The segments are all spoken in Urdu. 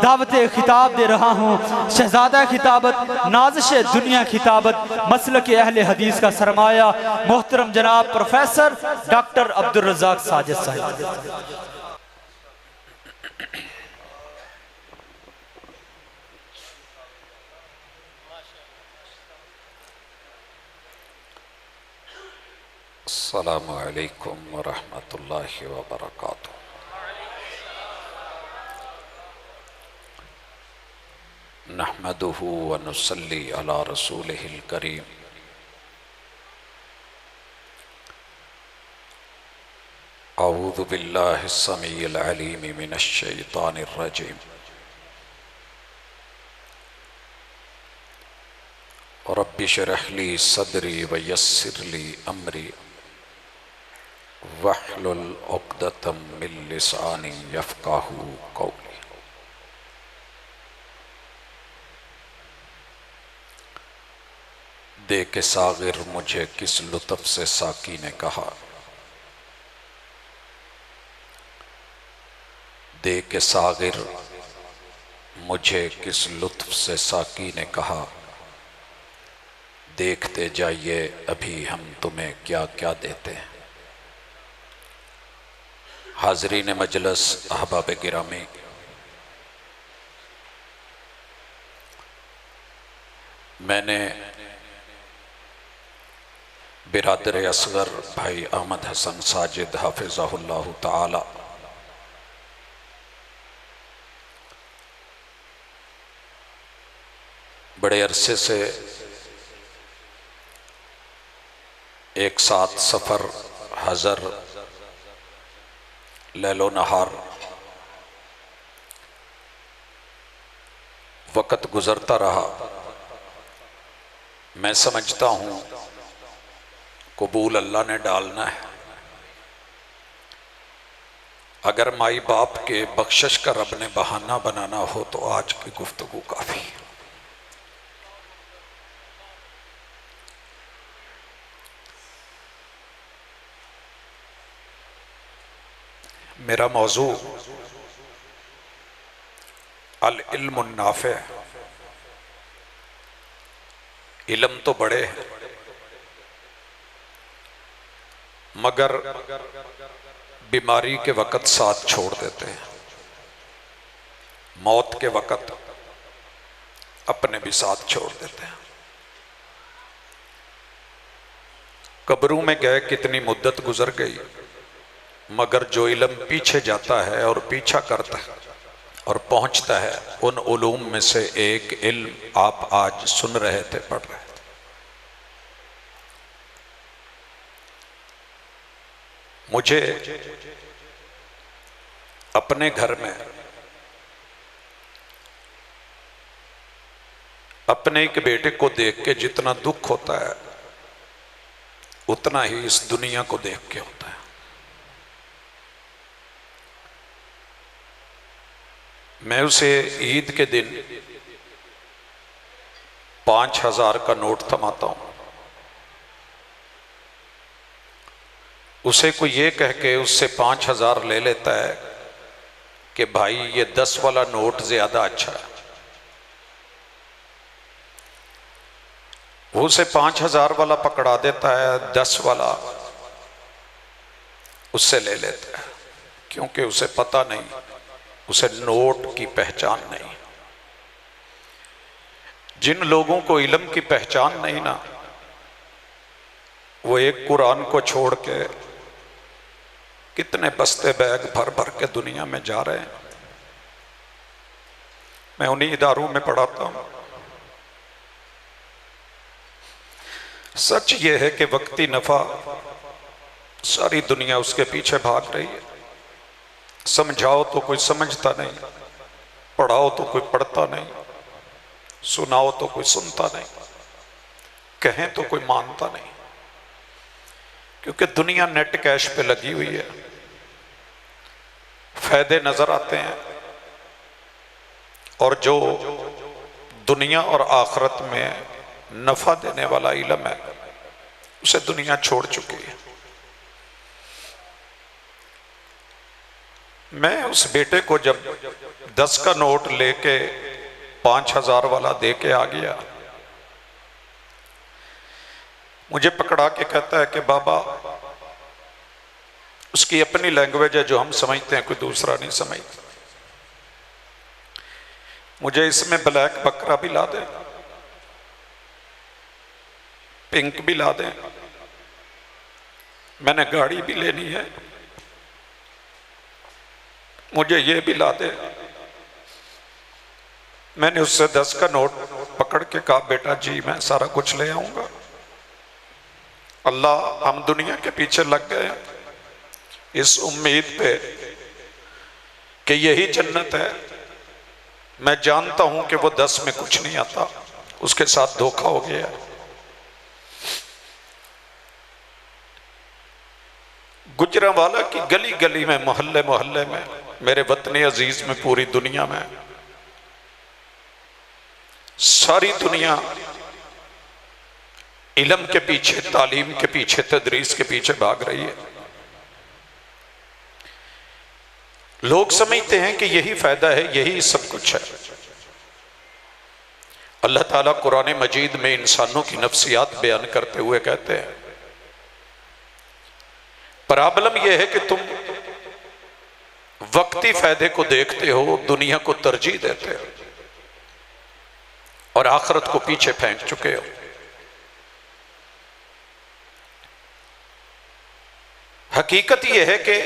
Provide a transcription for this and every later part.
دعوت خطاب دے رہا ہوں۔ شہزادہ خطابت، نازش دنیا خطابت، مسلک اہل حدیث کا سرمایہ محترم جناب پروفیسر ڈاکٹر عبدالرزاق ساجد صاحب۔ السلام علیکم ورحمۃ اللہ وبرکاتہ۔ نحمدہ ونصلی علی رسولہ الکریم۔ اعوذ باللہ السمیع العلیم من الشیطان الرجیم۔ رب اشرح لی صدری ویسر لی امری وَاحْلُلْ عُقْدَةً مِّن لِّسَانِي يَفْقَهُوا قَوْلِي۔ دے کے ساغر مجھے کس لطف سے ساقی نے کہا، دے کے ساغر مجھے کس لطف سے ساقی نے کہا، دیکھتے جائیے ابھی ہم تمہیں کیا کیا دیتے ہیں۔ حاضرین مجلس، احباب گرامی، میں نے برادر اصغر بھائی احمد حسن ساجد حافظہ اللہ تعالی بڑے عرصے سے ایک ساتھ سفر، حضر، لیل و نہار وقت گزرتا رہا۔ میں سمجھتا ہوں قبول اللہ نے ڈالنا ہے۔ اگر مائی باپ کے بخشش کا رب نے بہانہ بنانا ہو تو آج کی گفتگو کافی۔ میرا موضوع العلم النافع۔ علم تو بڑے ہیں مگر بیماری کے وقت ساتھ چھوڑ دیتے ہیں، موت کے وقت اپنے بھی ساتھ چھوڑ دیتے ہیں۔ قبروں میں گئے کتنی مدت گزر گئی، مگر جو علم پیچھے جاتا ہے اور پیچھا کرتا ہے اور پہنچتا ہے، ان علوم میں سے ایک علم آپ آج سن رہے تھے، پڑھ رہے تھے۔ مجھے اپنے گھر میں اپنے ایک بیٹے کو دیکھ کے جتنا دکھ ہوتا ہے اتنا ہی اس دنیا کو دیکھ کے ہوتا ہے۔ میں اسے عید کے دن 5000 کا نوٹ تھماتا ہوں، اسے کوئی یہ کہہ کے اس سے 5000 لے لیتا ہے کہ بھائی یہ 10 والا نوٹ زیادہ اچھا ہے، وہ اسے 5000 والا پکڑا دیتا ہے، 10 والا اس سے لے لیتا ہے، کیونکہ اسے پتہ نہیں، اسے نوٹ کی پہچان نہیں۔ جن لوگوں کو علم کی پہچان نہیں نا، وہ ایک قرآن کو چھوڑ کے کتنے بستے بیگ بھر بھر کے دنیا میں جا رہے ہیں۔ میں انہی اداروں میں پڑھاتا ہوں۔ سچ یہ ہے کہ وقتی نفع ساری دنیا اس کے پیچھے بھاگ رہی ہے۔ سمجھاؤ تو کوئی سمجھتا نہیں، پڑھاؤ تو کوئی پڑھتا نہیں، سناؤ تو کوئی سنتا نہیں، کہیں تو کوئی مانتا نہیں، کیونکہ دنیا نیٹ کیش پہ لگی ہوئی ہے۔ فائدے نظر آتے ہیں، اور جو دنیا اور آخرت میں نفع دینے والا علم ہے اسے دنیا چھوڑ چکی ہے۔ میں اس بیٹے کو جب 10 کا نوٹ لے کے 5000 والا دے کے آ گیا. مجھے پکڑا کے کہتا ہے کہ بابا اس کی اپنی لینگویج ہے جو ہم سمجھتے ہیں، کوئی دوسرا نہیں سمجھتا. مجھے اس میں بلیک بکرا بھی لا دیں، پنک بھی لا دیں، میں نے گاڑی بھی لینی ہے، مجھے یہ بھی لا دیں. میں نے اس سے 10 کا نوٹ پکڑ کے کہا بیٹا جی میں سارا کچھ لے آؤں گا. اللہ ہم دنیا کے پیچھے لگ گئے اس امید پہ کہ یہی جنت ہے. میں جانتا ہوں کہ وہ 10 میں کچھ نہیں آتا، اس کے ساتھ دھوکہ ہو گیا. گجرانوالہ کی گلی گلی میں، محلے محلے میں، میرے وطن عزیز میں، پوری دنیا میں، ساری دنیا علم کے پیچھے، تعلیم کے پیچھے، تدریس کے پیچھے بھاگ رہی ہے. لوگ سمجھتے ہیں کہ یہی فائدہ ہے، یہی سب کچھ ہے. اللہ تعالیٰ قرآن مجید میں انسانوں کی نفسیات بیان کرتے ہوئے کہتے ہیں پرابلم یہ ہے کہ تم وقتی فائدے کو دیکھتے ہو، دنیا کو ترجیح دیتے ہو اور آخرت کو پیچھے پھینک چکے ہو. حقیقت یہ ہے کہ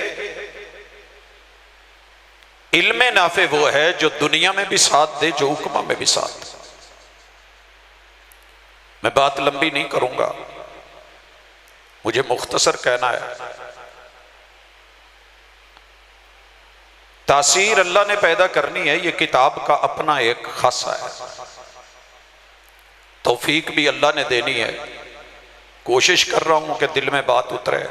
علم نافع وہ ہے جو دنیا میں بھی ساتھ دے، جو عقبہ میں بھی ساتھ دے. میں بات لمبی نہیں کروں گا، مجھے مختصر کہنا ہے. تاثیر اللہ نے پیدا کرنی ہے، یہ کتاب کا اپنا ایک خاصہ ہے. توفیق بھی اللہ نے دینی ہے. کوشش کر رہا ہوں کہ دل میں بات اترے.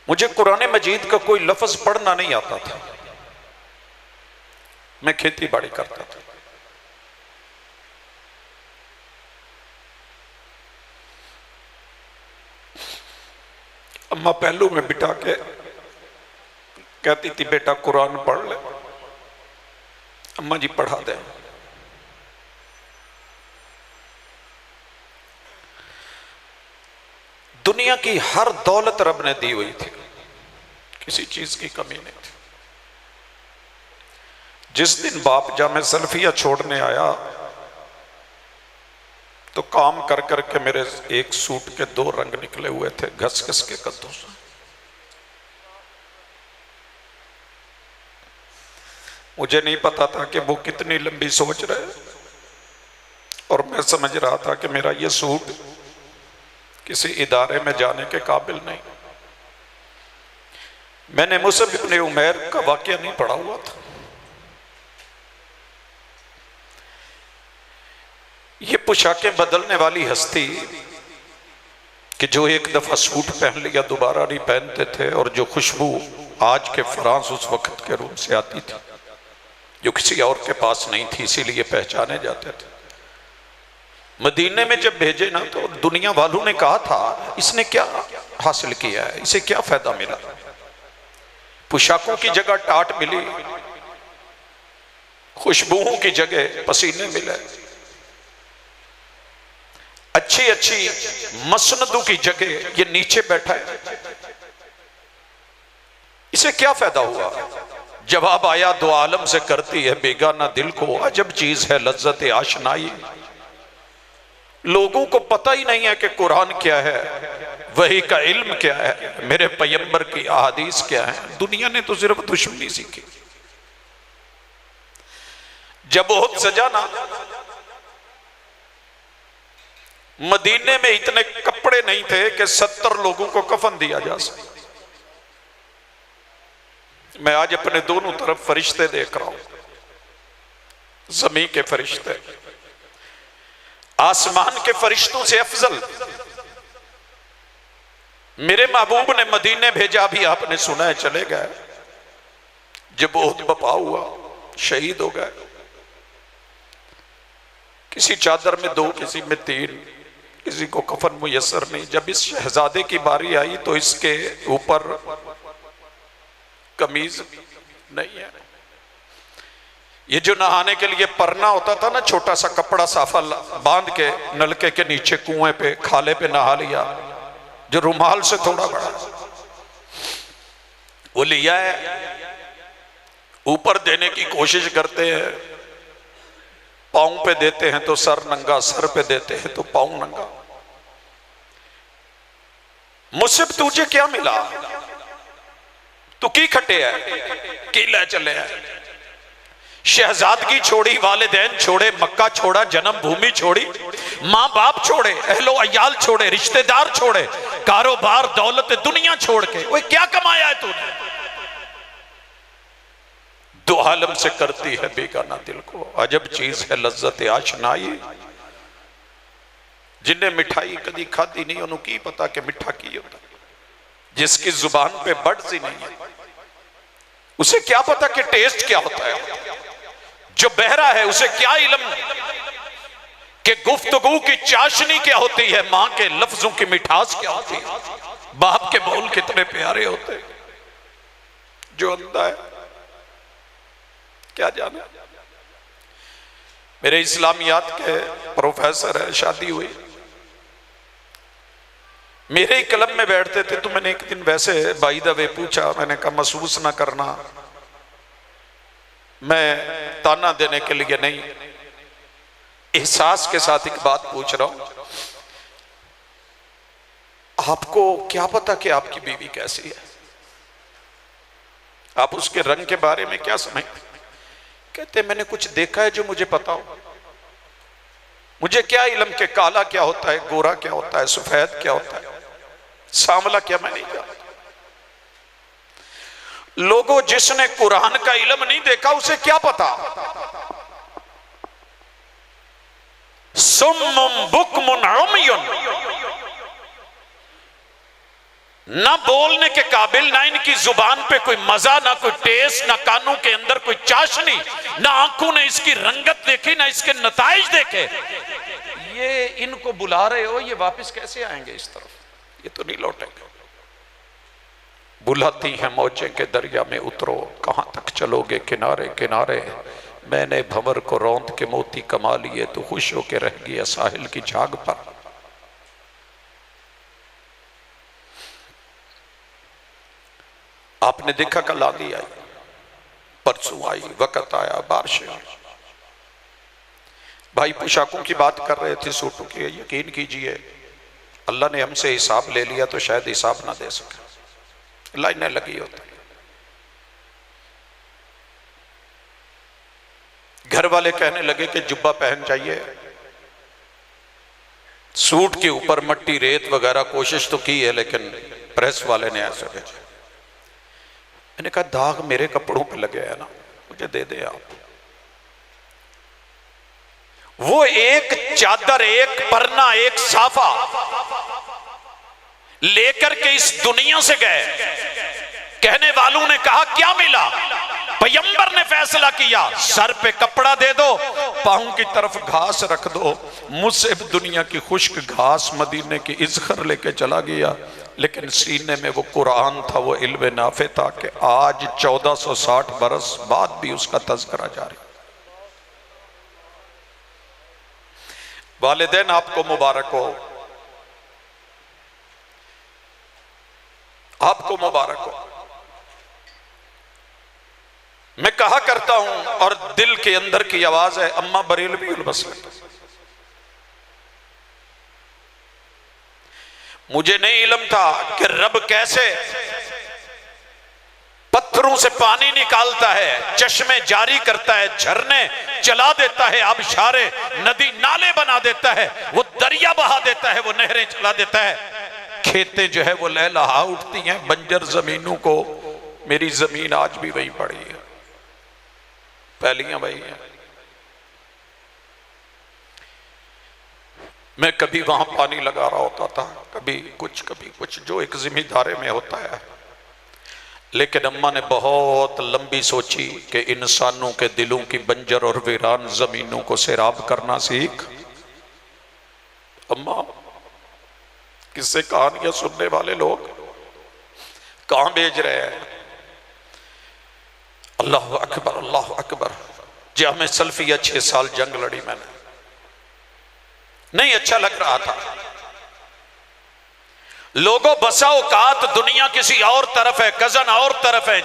مجھے قرآن مجید کا کوئی لفظ پڑھنا نہیں آتا تھا، میں کھیتی باڑی کرتا تھا. اماں پہلو میں بٹھا کے کہتی تھی بیٹا قرآن پڑھ لے. اماں جی پڑھا دیں. دنیا کی ہر دولت رب نے دی ہوئی تھی، کسی چیز کی کمی نہیں تھی. جس دن باپ جامع سلفیہ چھوڑنے آیا تو کام کر کر کے میرے ایک سوٹ کے 2 رنگ نکلے ہوئے تھے، گھس گھس کے قدوں سے. مجھے نہیں پتا تھا کہ وہ کتنی لمبی سوچ رہے، اور میں سمجھ رہا تھا کہ میرا یہ سوٹ کسی ادارے میں جانے کے قابل نہیں. میں نے مصعب ابن عمیر کا واقعہ نہیں پڑھا ہوا تھا. یہ پوشاکیں بدلنے والی ہستی کہ جو ایک دفعہ سوٹ پہن لیا دوبارہ نہیں پہنتے تھے، اور جو خوشبو آج کے فرانس اس وقت کے روم سے آتی تھی جو کسی اور کے پاس نہیں تھی، اسی لیے پہچانے جاتے تھے. مدینے میں جب بھیجے نا تو دنیا والوں نے کہا تھا اس نے کیا حاصل کیا ہے، اسے کیا فائدہ ملا. پوشاکوں کی جگہ ٹاٹ ملی، خوشبوؤں کی جگہ پسینے ملے، اچھی اچھی مسندوں کی جگہ یہ نیچے بیٹھا ہے، اسے کیا فائدہ ہوا. جواب آیا دو عالم سے کرتی ہے بیگانہ دل کو، عجب چیز ہے لذت آشنائی. لوگوں کو پتہ ہی نہیں ہے کہ قرآن کیا ہے، وحی کا علم کیا ہے، میرے پیغمبر کی احادیث کیا ہے. دنیا نے تو صرف دشمنی سیکھی. جب احد سجا نا، مدینے میں اتنے کپڑے نہیں تھے کہ 70 لوگوں کو کفن دیا جا سکے. میں آج اپنے دونوں طرف فرشتے دیکھ رہا ہوں، زمین کے فرشتے، آسمان کے فرشتوں سے افضل. میرے محبوب نے مدینے بھیجا، بھی آپ نے سنا ہے چلے گئے. جب احد بپا ہوا شہید ہو گئے. کسی چادر میں 2، کسی میں 3، کسی کو کفن میسر نہیں. جب اس شہزادے کی باری آئی تو اس کے اوپر قمیض نہیں ہے. یہ جو نہانے کے لیے پرنا ہوتا تھا نا، چھوٹا سا کپڑا صافہ باندھ کے نلکے کے نیچے کنویں پہ کھالے پہ نہا لیا، جو رومال سے تھوڑا بڑا وہ لیا ہے، اوپر دینے کی کوشش کرتے ہیں، پاؤں پہ دیتے ہیں تو سر ننگا، سر پہ دیتے ہیں تو پاؤں ننگا. مصب تجھے کیا ملا؟ تو کی کھٹے ہے، کی لے چلے ہے؟ شہزادگی چھوڑی، والدین چھوڑے، مکہ چھوڑا، جنم بھومی چھوڑی، ماں باپ چھوڑے، اہل و عیال چھوڑے، رشتہ دار چھوڑے، کاروبار دولت دنیا چھوڑ کے، وہ کیا کمایا ہے تو نے؟ دو عالم سے کرتی ہے بیگانہ دل کو، عجب چیز ہے لذت آشنائی. جنہیں مٹھائی کدی کھاتی نہیں انہوں کی پتا کہ مٹھا کی ہوتا، جس کی زبان پہ بڈز ہی نہیں ہے اسے کیا پتا کہ ٹیسٹ کیا ہوتا ہے. جو بہرا ہے اسے کیا علم کہ گفتگو کی چاشنی کیا ہوتی ہے، ماں کے لفظوں کی مٹھاس کیا ہوتی ہے، باپ کے بول کتنے پیارے ہوتے ہیں. جو اندھا ہے کیا جانا. میرے اسلامیات کے پروفیسر ہے، شادی ہوئی، میرے ہی کلب میں بیٹھتے تھے، تو میں نے ایک دن ویسے بائی دا وے پوچھا، میں نے کہا محسوس نہ کرنا، میں تانا دینے کے لیے نہیں، احساس کے ساتھ ایک بات پوچھ رہا ہوں، آپ کو کیا پتا کہ آپ کی بیوی کیسی ہے؟ آپ اس کے رنگ کے بارے میں کیا سمجھتے؟ کہتے میں نے کچھ دیکھا ہے جو مجھے پتا ہو. مجھے کیا علم کہ کالا کیا ہوتا ہے، گورا کیا ہوتا ہے، سفید کیا ہوتا ہے، سانولا کیا، میں نہیں جانتا. لوگوں جس نے قرآن کا علم نہیں دیکھا اسے کیا پتا؟ سم بکم عمی، نہ بولنے کے قابل، نہ ان کی زبان پہ کوئی مزہ، نہ کوئی ٹیسٹ، نہ کانوں کے اندر کوئی چاشنی، نہ آنکھوں نے اس کی رنگت دیکھی، نہ اس کے نتائج دیکھے. یہ ان کو بلا رہے ہو، یہ واپس کیسے آئیں گے اس طرف؟ یہ تو نہیں لوٹیں گے. بلاتی ہیں موجیں کے دریا میں اترو، کہاں تک چلو گے کنارے کنارے، میں نے بھنور کو روند کے موتی کما لیے، تو خوش ہو کے رہ گیا ساحل کی جھاگ پر. آپ نے دیکھا کل آندھی آئی، پرسوں آئی، وقت آیا، بارشیں آئی. بھائی پوشاکوں کی بات کر رہے تھے، سوٹوں کی. یقین کیجئے اللہ نے ہم سے حساب لے لیا تو شاید حساب نہ دے سکے، لائنیں لگی ہوتی. گھر والے کہنے لگے کہ جبہ پہن جائیے، سوٹ کے اوپر مٹی ریت وغیرہ کوشش تو کی ہے لیکن پریس والے نے ایسا بھیجا. میں نے کہا داغ میرے کپڑوں پہ لگے ہیں نا، مجھے دے دے آپ. وہ ایک چادر، ایک پرنا، ایک صافہ لے کر کے اس دنیا سے گئے. کہنے والوں نے کہا کیا ملا؟ پیغمبر نے فیصلہ کیا، سر پہ کپڑا دے دو، پاؤں کی طرف گھاس رکھ دو. مصعب دنیا کی خشک گھاس مدینے کی اذخر لے کے چلا گیا، لیکن سینے میں وہ قرآن تھا، وہ علم نافع تھا کہ آج 1460 برس بعد بھی اس کا تذکرہ جاری. والدین آپ کو مبارک ہو، آپ کو مبارک ہو. میں کہا کرتا ہوں اور دل کے اندر کی آواز ہے، اماں بریلوی البصری، مجھے نہیں علم تھا کہ رب کیسے پتھروں سے پانی نکالتا ہے، چشمے جاری کرتا ہے، جھرنے چلا دیتا ہے، آبشارے ندی نالے بنا دیتا ہے، وہ دریا بہا دیتا ہے، وہ نہریں چلا دیتا ہے. کھیتیں جو ہے وہ لہلہا اٹھتی ہیں، بنجر زمینوں کو. میری زمین آج بھی وہی پڑی ہے، پہلیاں وہی ہیں. میں کبھی وہاں پانی لگا رہا ہوتا تھا، کبھی کچھ جو ایک ذمہ داری میں ہوتا ہے. لیکن اماں نے بہت لمبی سوچی کہ انسانوں کے دلوں کی بنجر اور ویران زمینوں کو سیراب کرنا سیکھ. اماں کس سے کہانیاں سننے والے لوگ کہاں بھیج رہے ہیں؟ اللہ اکبر اللہ اکبر۔ جامع سلفیہ 6 سال جنگ لڑی میں نے، نہیں اچھا لگ رہا تھا۔ لوگوں بسا اوقات دنیا کسی اور طرف ہے، کزن اور طرف ہے،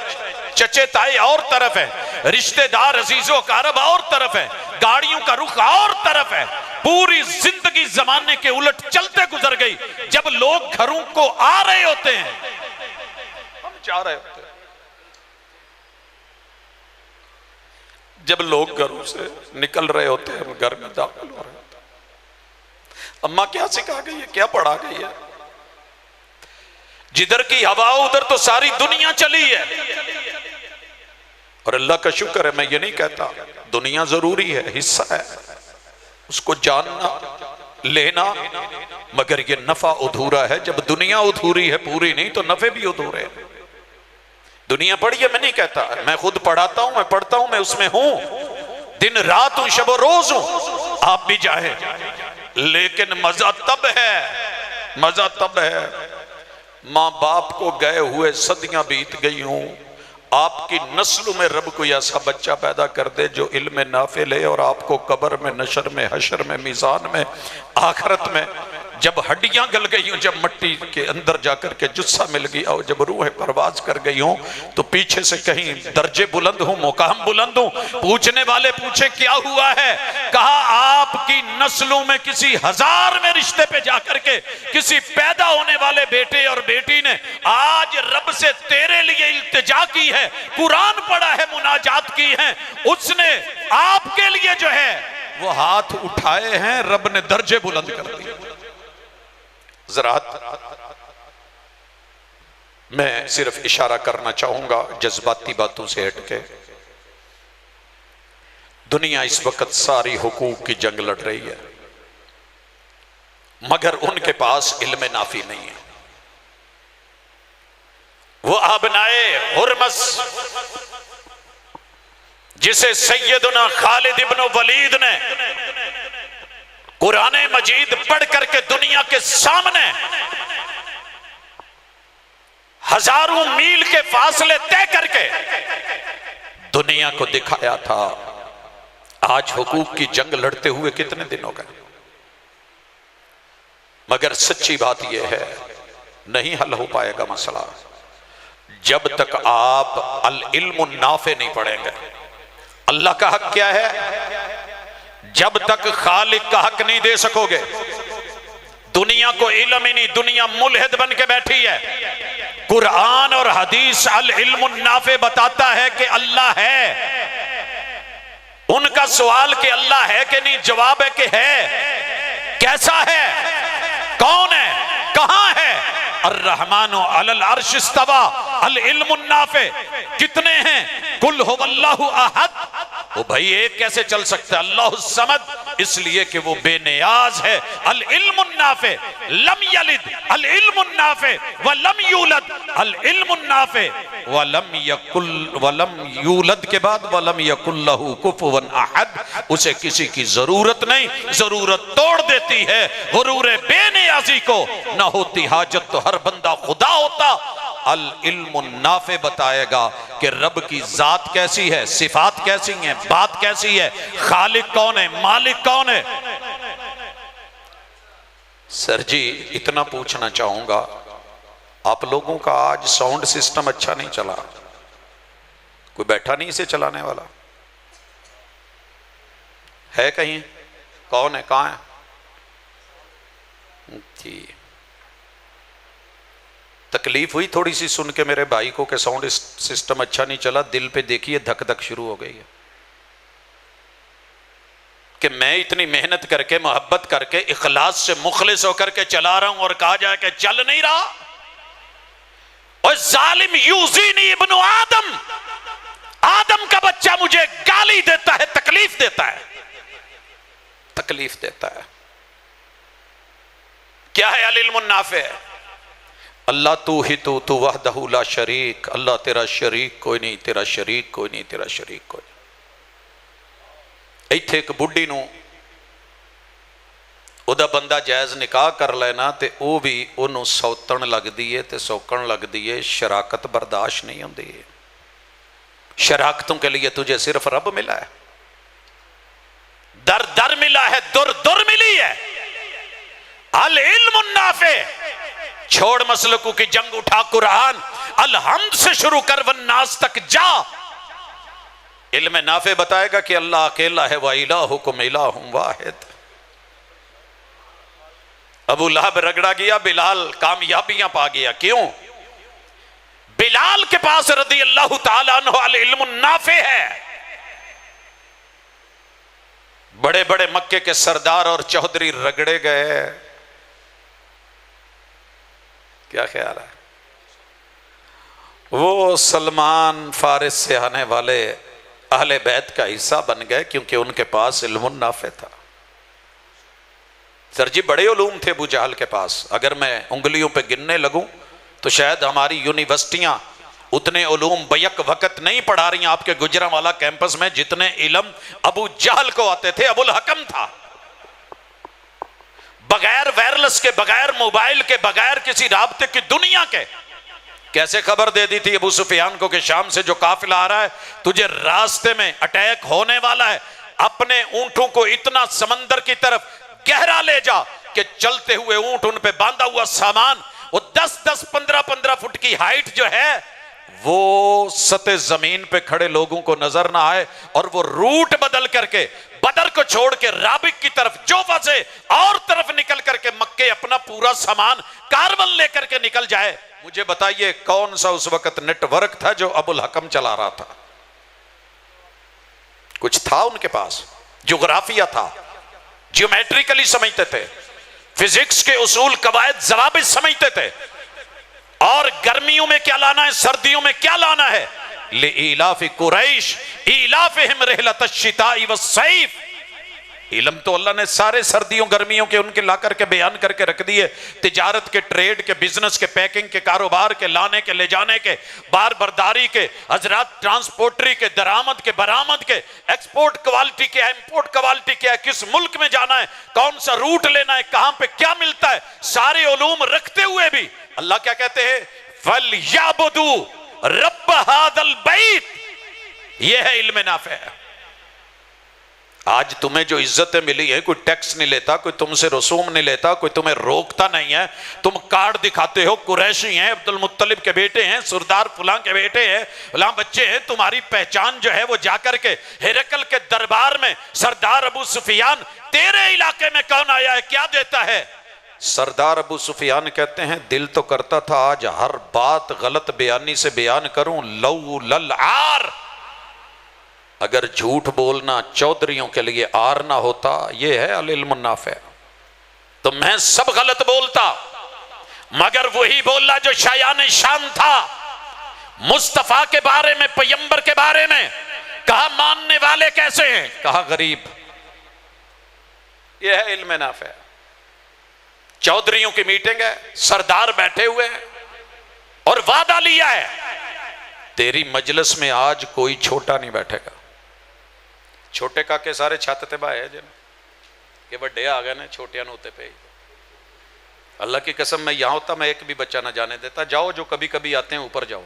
چچے تائے اور طرف ہے، رشتہ دار عزیز و اقارب اور طرف ہے، گاڑیوں کا رخ اور طرف ہے، پوری زندگی زمانے کے الٹ چلتے گزر گئی۔ جب لوگ گھروں کو آ رہے ہوتے ہیں ہم جا رہے ہوتے ہیں، جب لوگ گھروں سے نکل رہے ہوتے ہیں ہم گھر میں داخل ہو رہے ہوتے ہیں۔ اماں کیا سکھا گئی ہے، کیا پڑھا گئی ہے؟ جدھر کی ہوا ادھر تو ساری دنیا چلی ہے، اور اللہ کا شکر ہے، میں یہ نہیں کہتا دنیا ضروری ہے، حصہ ہے، اس کو جاننا لینا، مگر یہ نفع ادھورا ہے۔ جب دنیا ادھوری ہے، پوری نہیں، تو نفع بھی ادھورے ہیں۔ دنیا پڑھی ہے، میں نہیں کہتا، میں خود پڑھاتا ہوں، میں پڑھتا ہوں، میں اس میں ہوں، دن رات ہوں، شب و روز ہوں، آپ بھی چاہے، لیکن مزہ تب ہے، مزہ تب ہے ماں باپ کو گئے ہوئے صدیاں بیت گئی ہوں، آپ کی نسلوں میں رب کوئی ایسا بچہ پیدا کر دے جو علم نافع لے، اور آپ کو قبر میں، نشر میں، حشر میں، میزان میں، آخرت میں، جب ہڈیاں گل گئی ہوں، جب مٹی کے اندر جا کر کے جثہ مل گیا، اور جب روح پرواز کر گئی ہوں، تو پیچھے سے کہیں درجے بلند ہوں، مقام بلند ہوں، پوچھنے والے پوچھے کیا ہوا ہے؟ کہا آپ کی نسلوں میں کسی 1000 میں رشتے پہ جا کر کے کسی پیدا ہونے والے بیٹے اور بیٹی نے آج رب سے تیرے لیے التجا کی ہے، قرآن پڑھا ہے، مناجات کی ہیں، اس نے آپ کے لیے جو ہے وہ ہاتھ اٹھائے ہیں، رب نے درجے بلند کر دیے۔ زراعت میں صرف اشارہ کرنا چاہوں گا جذباتی باتوں سے ہٹ کے، دنیا اس وقت ساری حقوق کی جنگ لڑ رہی ہے، مگر ان کے پاس علم نافع نہیں ہے۔ وہ ابنائے ہرمز جسے سیدنا خالد ابن ولید نے قرآن مجید پڑھ کر کے دنیا کے سامنے 1000 میل کے فاصلے طے کر کے دنیا کو دکھایا تھا، آج حقوق کی جنگ لڑتے ہوئے کتنے دن ہو گئے؟ مگر سچی بات یہ ہے نہیں حل ہو پائے گا مسئلہ جب تک آپ العلم النافع نہیں پڑھیں گے۔ اللہ کا حق کیا ہے؟ جب تک خالق کا حق نہیں دے سکو گے، دنیا کو علم ہی نہیں، دنیا ملحد بن کے بیٹھی ہے۔ قرآن اور حدیث العلم النافع بتاتا ہے کہ اللہ ہے، ان کا سوال کہ اللہ ہے کہ نہیں، جواب ہے کہ ہے۔ کیسا ہے؟ کون ہے؟ کہاں ہے؟ الرحمن علی العرش استوى، العلم النافع کتنے ہیں؟ قل هو اللہ احد، وہ بھائی ایک کیسے چل سکتا ہے؟ اللہ الصمد، اس لیے کہ وہ بے نیاز ہے۔ العلم النافع لم یلد، العلم النافع ولم یولد، العلم النافع ولم یولد کے بعد ولم یکن لہ کفوا احد، اسے کسی کی ضرورت نہیں، ضرورت توڑ دیتی ہے۔ غرور بے نیازی کو نہ ہوتی حاجت تو ہر بندہ خدا ہوتا۔ العلم النافع بتائے گا کہ رب کی ذات کیسی ہے، صفات کیسی ہیں، بات کیسی ہے، خالق کون ہے، مالک کون ہے۔ سر جی اتنا پوچھنا چاہوں گا، آپ لوگوں کا آج ساؤنڈ سسٹم اچھا نہیں چلا، کوئی بیٹھا نہیں اسے چلانے والا ہے کہیں؟ کون ہے؟ کہاں ہے؟ جی تکلیف ہوئی تھوڑی سی سن کے میرے بھائی کو کہ ساؤنڈ سسٹم اچھا نہیں چلا، دل پہ دیکھیے دھک دھک شروع ہو گئی ہے کہ میں اتنی محنت کر کے، محبت کر کے، اخلاص سے مخلص ہو کر کے چلا رہا ہوں، اور کہا جائے کہ چل نہیں رہا۔ اور ظالم یوزینی ابن آدم، آدم کا بچہ مجھے گالی دیتا ہے، تکلیف دیتا ہے، تکلیف دیتا ہے۔ کیا ہے العلم النافع؟ اللہ تو ہی تو وحدہ لا شریک، اللہ تیرا شریک کوئی نہیں، تیرا شریک کوئی نہیں، تیرا شریک کوئی نہیں۔ ایتھے ایک بڈھی نو ਉਹਦਾ ਬੰਦਾ ਜਾਇਜ਼ ਨਿਕਾਹ ਕਰ ਲੈਣਾ ਤੇ ਉਹ ਵੀ ਉਹਨੂੰ ਸੌਤਣ ਲੱਗਦੀ ਏ ਤੇ ਸੌਕਣ ਲੱਗਦੀ ਏ, ਸ਼ਰਾਕਤ ਬਰਦਾਸ਼ਤ ਨਹੀਂ ਹੁੰਦੀ। شراکتوں کے لیے تجھے صرف رب ملا ہے، در در ملا ہے، در در ملی ہے۔ العلم النافع، چھوڑ مسلکوں کی جنگ، اٹھا قرآن، الحمد سے شروع کر والناس تک جا۔ علم نافع بتائے گا کہ اللہ اکیلا ہے، وَإِلَٰهُكُمْ إِلَٰهٌ وَاحِدٌ۔ ابو لہب رگڑا گیا، بلال کامیابیاں پا گیا۔ کیوں؟ بلال کے پاس رضی اللہ تعالیٰ عنہ العلم النافع ہے۔ بڑے بڑے مکے کے سردار اور چودھری رگڑے گئے، کیا خیال ہے؟ وہ سلمان فارس سے آنے والے اہل بیت کا حصہ بن گئے کیونکہ ان کے پاس علم النافع تھا۔ سر جی بڑے علوم تھے ابو جہل کے پاس، اگر میں انگلیوں پہ گننے لگوں تو شاید ہماری یونیورسٹیاں اتنے علوم بیک وقت نہیں پڑھا رہی ہیں آپ کے گجرانوالہ کیمپس میں جتنے علم ابو جہل کو آتے تھے۔ ابو الحکم تھا، بغیر وائرلس کے، بغیر موبائل کے، بغیر کسی رابطے کی دنیا کے کیسے خبر دے دی تھی ابو سفیان کو کہ شام سے جو قافلہ آ رہا ہے تجھے راستے میں اٹیک ہونے والا ہے، اپنے اونٹوں کو اتنا سمندر کی طرف گہرا لے جا کہ چلتے ہوئے اونٹ، ان پہ باندھا ہوا سامان، وہ 10-10 15-15 فٹ کی ہائٹ جو ہے وہ سطح زمین پہ کھڑے لوگوں کو نظر نہ آئے، اور وہ روٹ بدل کر کے بدر کو چھوڑ کے رابق کی طرف جوفہ سے اور طرف نکل کر کے مکے اپنا پورا سامان کارول لے کر کے نکل جائے۔ مجھے بتائیے کون سا اس وقت نیٹ ورک تھا جو ابو الحکم چلا رہا تھا؟ کچھ تھا ان کے پاس، جغرافیہ تھا، جیومیٹریکلی سمجھتے تھے، فزکس کے اصول، قواعد، ضوابط سمجھتے تھے، اور گرمیوں میں کیا لانا ہے، سردیوں میں کیا لانا ہے۔ لِإِيلَافِ قُرَيْشٍ إِيلَافِهِمْ رِحْلَةَ الشِّتَاءِ وَالصَّيْفِ۔ علم تو اللہ نے سارے سردیوں گرمیوں کے ان کے لا کر کے بیان کر کے رکھ دیے، تجارت کے، ٹریڈ کے، بزنس کے، پیکنگ کے، کاروبار کے، لانے کے، لے جانے کے، بار برداری کے، حضرات ٹرانسپورٹری کے، درآمد کے، برآمد کے، ایکسپورٹ کوالٹی کے، امپورٹ کوالٹی کے، کس ملک میں جانا ہے، کون سا روٹ لینا ہے، کہاں پہ کیا ملتا ہے، سارے علوم رکھتے ہوئے بھی اللہ کیا کہتے ہیں؟ فَلْيَعْبُدُوا رَبَّ هَذَا الْبَيْتِ۔ یہ ہے علم نافع۔ آج تمہیں جو عزتیں ملی ہیں، کوئی ٹیکس نہیں لیتا، کوئی تم سے رسوم نہیں لیتا، کوئی تمہیں روکتا نہیں ہے، تم کارڈ دکھاتے ہو، قریشی ہیں، عبد المطلب کے بیٹے ہیں، سردار فلاں کے بیٹے ہیں، فلاں بچے ہیں، تمہاری پہچان جو ہے وہ جا کر کے ہرقل کے دربار میں سردار ابو سفیان تیرے علاقے میں کون آیا ہے کیا دیتا ہے؟ سردار ابو سفیان کہتے ہیں دل تو کرتا تھا آج ہر بات غلط بیانی سے بیان کروں، لو للعار، اگر جھوٹ بولنا چودھریوں کے لیے آر نہ ہوتا۔ یہ ہے العلم النافع۔ تو میں سب غلط بولتا مگر وہی بولا جو شایان شان تھا، مصطفیٰ کے بارے میں، پیغمبر کے بارے میں۔ کہا ماننے والے کیسے ہیں؟ کہا غریب۔ یہ ہے علم نافع۔ چودھریوں کی میٹنگ ہے، سردار بیٹھے ہوئے ہیں اور وعدہ لیا ہے تیری مجلس میں آج کوئی چھوٹا نہیں بیٹھے گا۔ چھوٹے کا کے سارے چھت تے بائے جن کہ بڑے آ گئے نے چھوٹیاں نوتے پہ ہی۔ اللہ کی قسم میں یہاں ہوتا میں ایک بھی بچہ نہ جانے دیتا۔ جاؤ جو کبھی کبھی آتے ہیں اوپر جاؤ،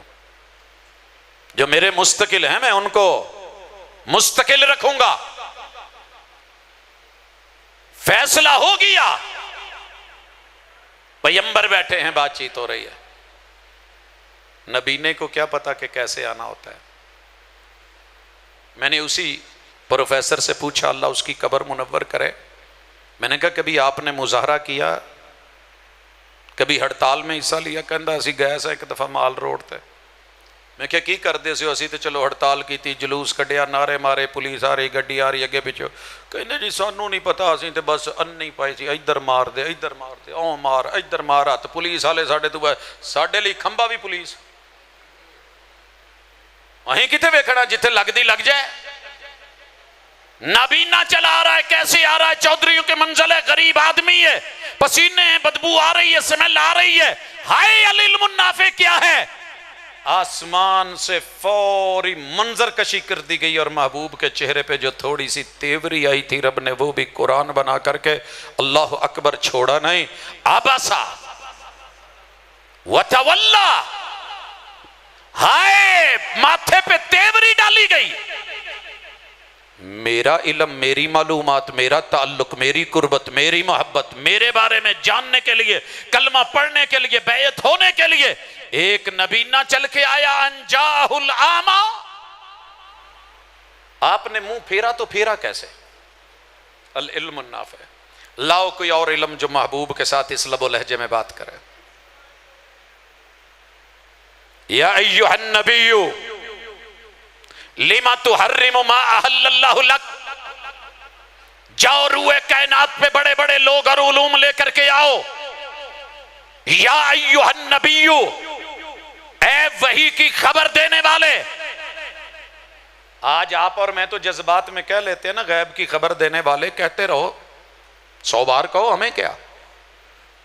جو میرے مستقل ہیں میں ان کو مستقل رکھوں گا۔ فیصلہ ہو گیا، پیغمبر بیٹھے ہیں، بات چیت ہو رہی ہے۔ نبینے کو کیا پتا کہ کیسے آنا ہوتا ہے۔ میں نے اسی پروفیسر سے پوچھا، اللہ اس کی قبر منور کرے، میں نے کہا کبھی آپ نے مظاہرہ کیا، کبھی ہڑتال میں حصہ لیا؟ کہندا اسی گئے سا ایک دفعہ مال روڈ تے۔ میں کیا کی کردے سے؟ اسی تے چلو ہڑتال کی تھی، جلوس کڈیا، نعرے مارے، پولیس آ رہی، گڈی آ رہی اگے پیچھے۔ کہندے جی سانوں نہیں پتا، اسی تے بس اننی پائی سی، ادھر مار دے، ادھر مار دے، او مار، ادھر مار، ہاتھ پولیس والے ساڈے تو ساڈے لئی کھمبا بھی پولیس۔ اہیں کتے ویکھنا جتھے لگدی لگ جائے۔ نابینا چلا آ رہا ہے، کیسے آ رہا ہے؟ چودھریوں کے منزل ہے، غریب آدمی ہے، پسینے ہیں، بدبو آ رہی ہے، سمیل آ رہی ہے۔ ہائے العلم النافع کیا ہے؟ آسمان سے فوری منظر کشی کر دی گئی، اور محبوب کے چہرے پہ جو تھوڑی سی تیوری آئی تھی رب نے وہ بھی قرآن بنا کر کے اللہ اکبر چھوڑا نہیں۔ عبسا وتولا ہائے ماتھے پہ تیوری ڈالی گئی. میرا علم، میری معلومات، میرا تعلق، میری قربت، میری محبت، میرے بارے میں جاننے کے لیے، کلمہ پڑھنے کے لیے، بیعت ہونے کے لیے ایک نبی نہ چل کے آیا. انجاہ العاما. آپ نے منہ پھیرا تو پھیرا کیسے؟ العلم النافع. لاؤ کوئی اور علم جو محبوب کے ساتھ اس لب و لہجے میں بات کرے. یا ایھا النبی لما تحرم ما احل اللہ لک. جاؤ روئے کائنات پہ بڑے بڑے لوگ اور علوم لے کر کے آؤ. یا ایھا النبی، اے وحی کی خبر دینے والے. آج آپ اور میں تو جذبات میں کہہ لیتے ہیں نا غیب کی خبر دینے والے، کہتے رہو 100 بار کہو، ہمیں کیا.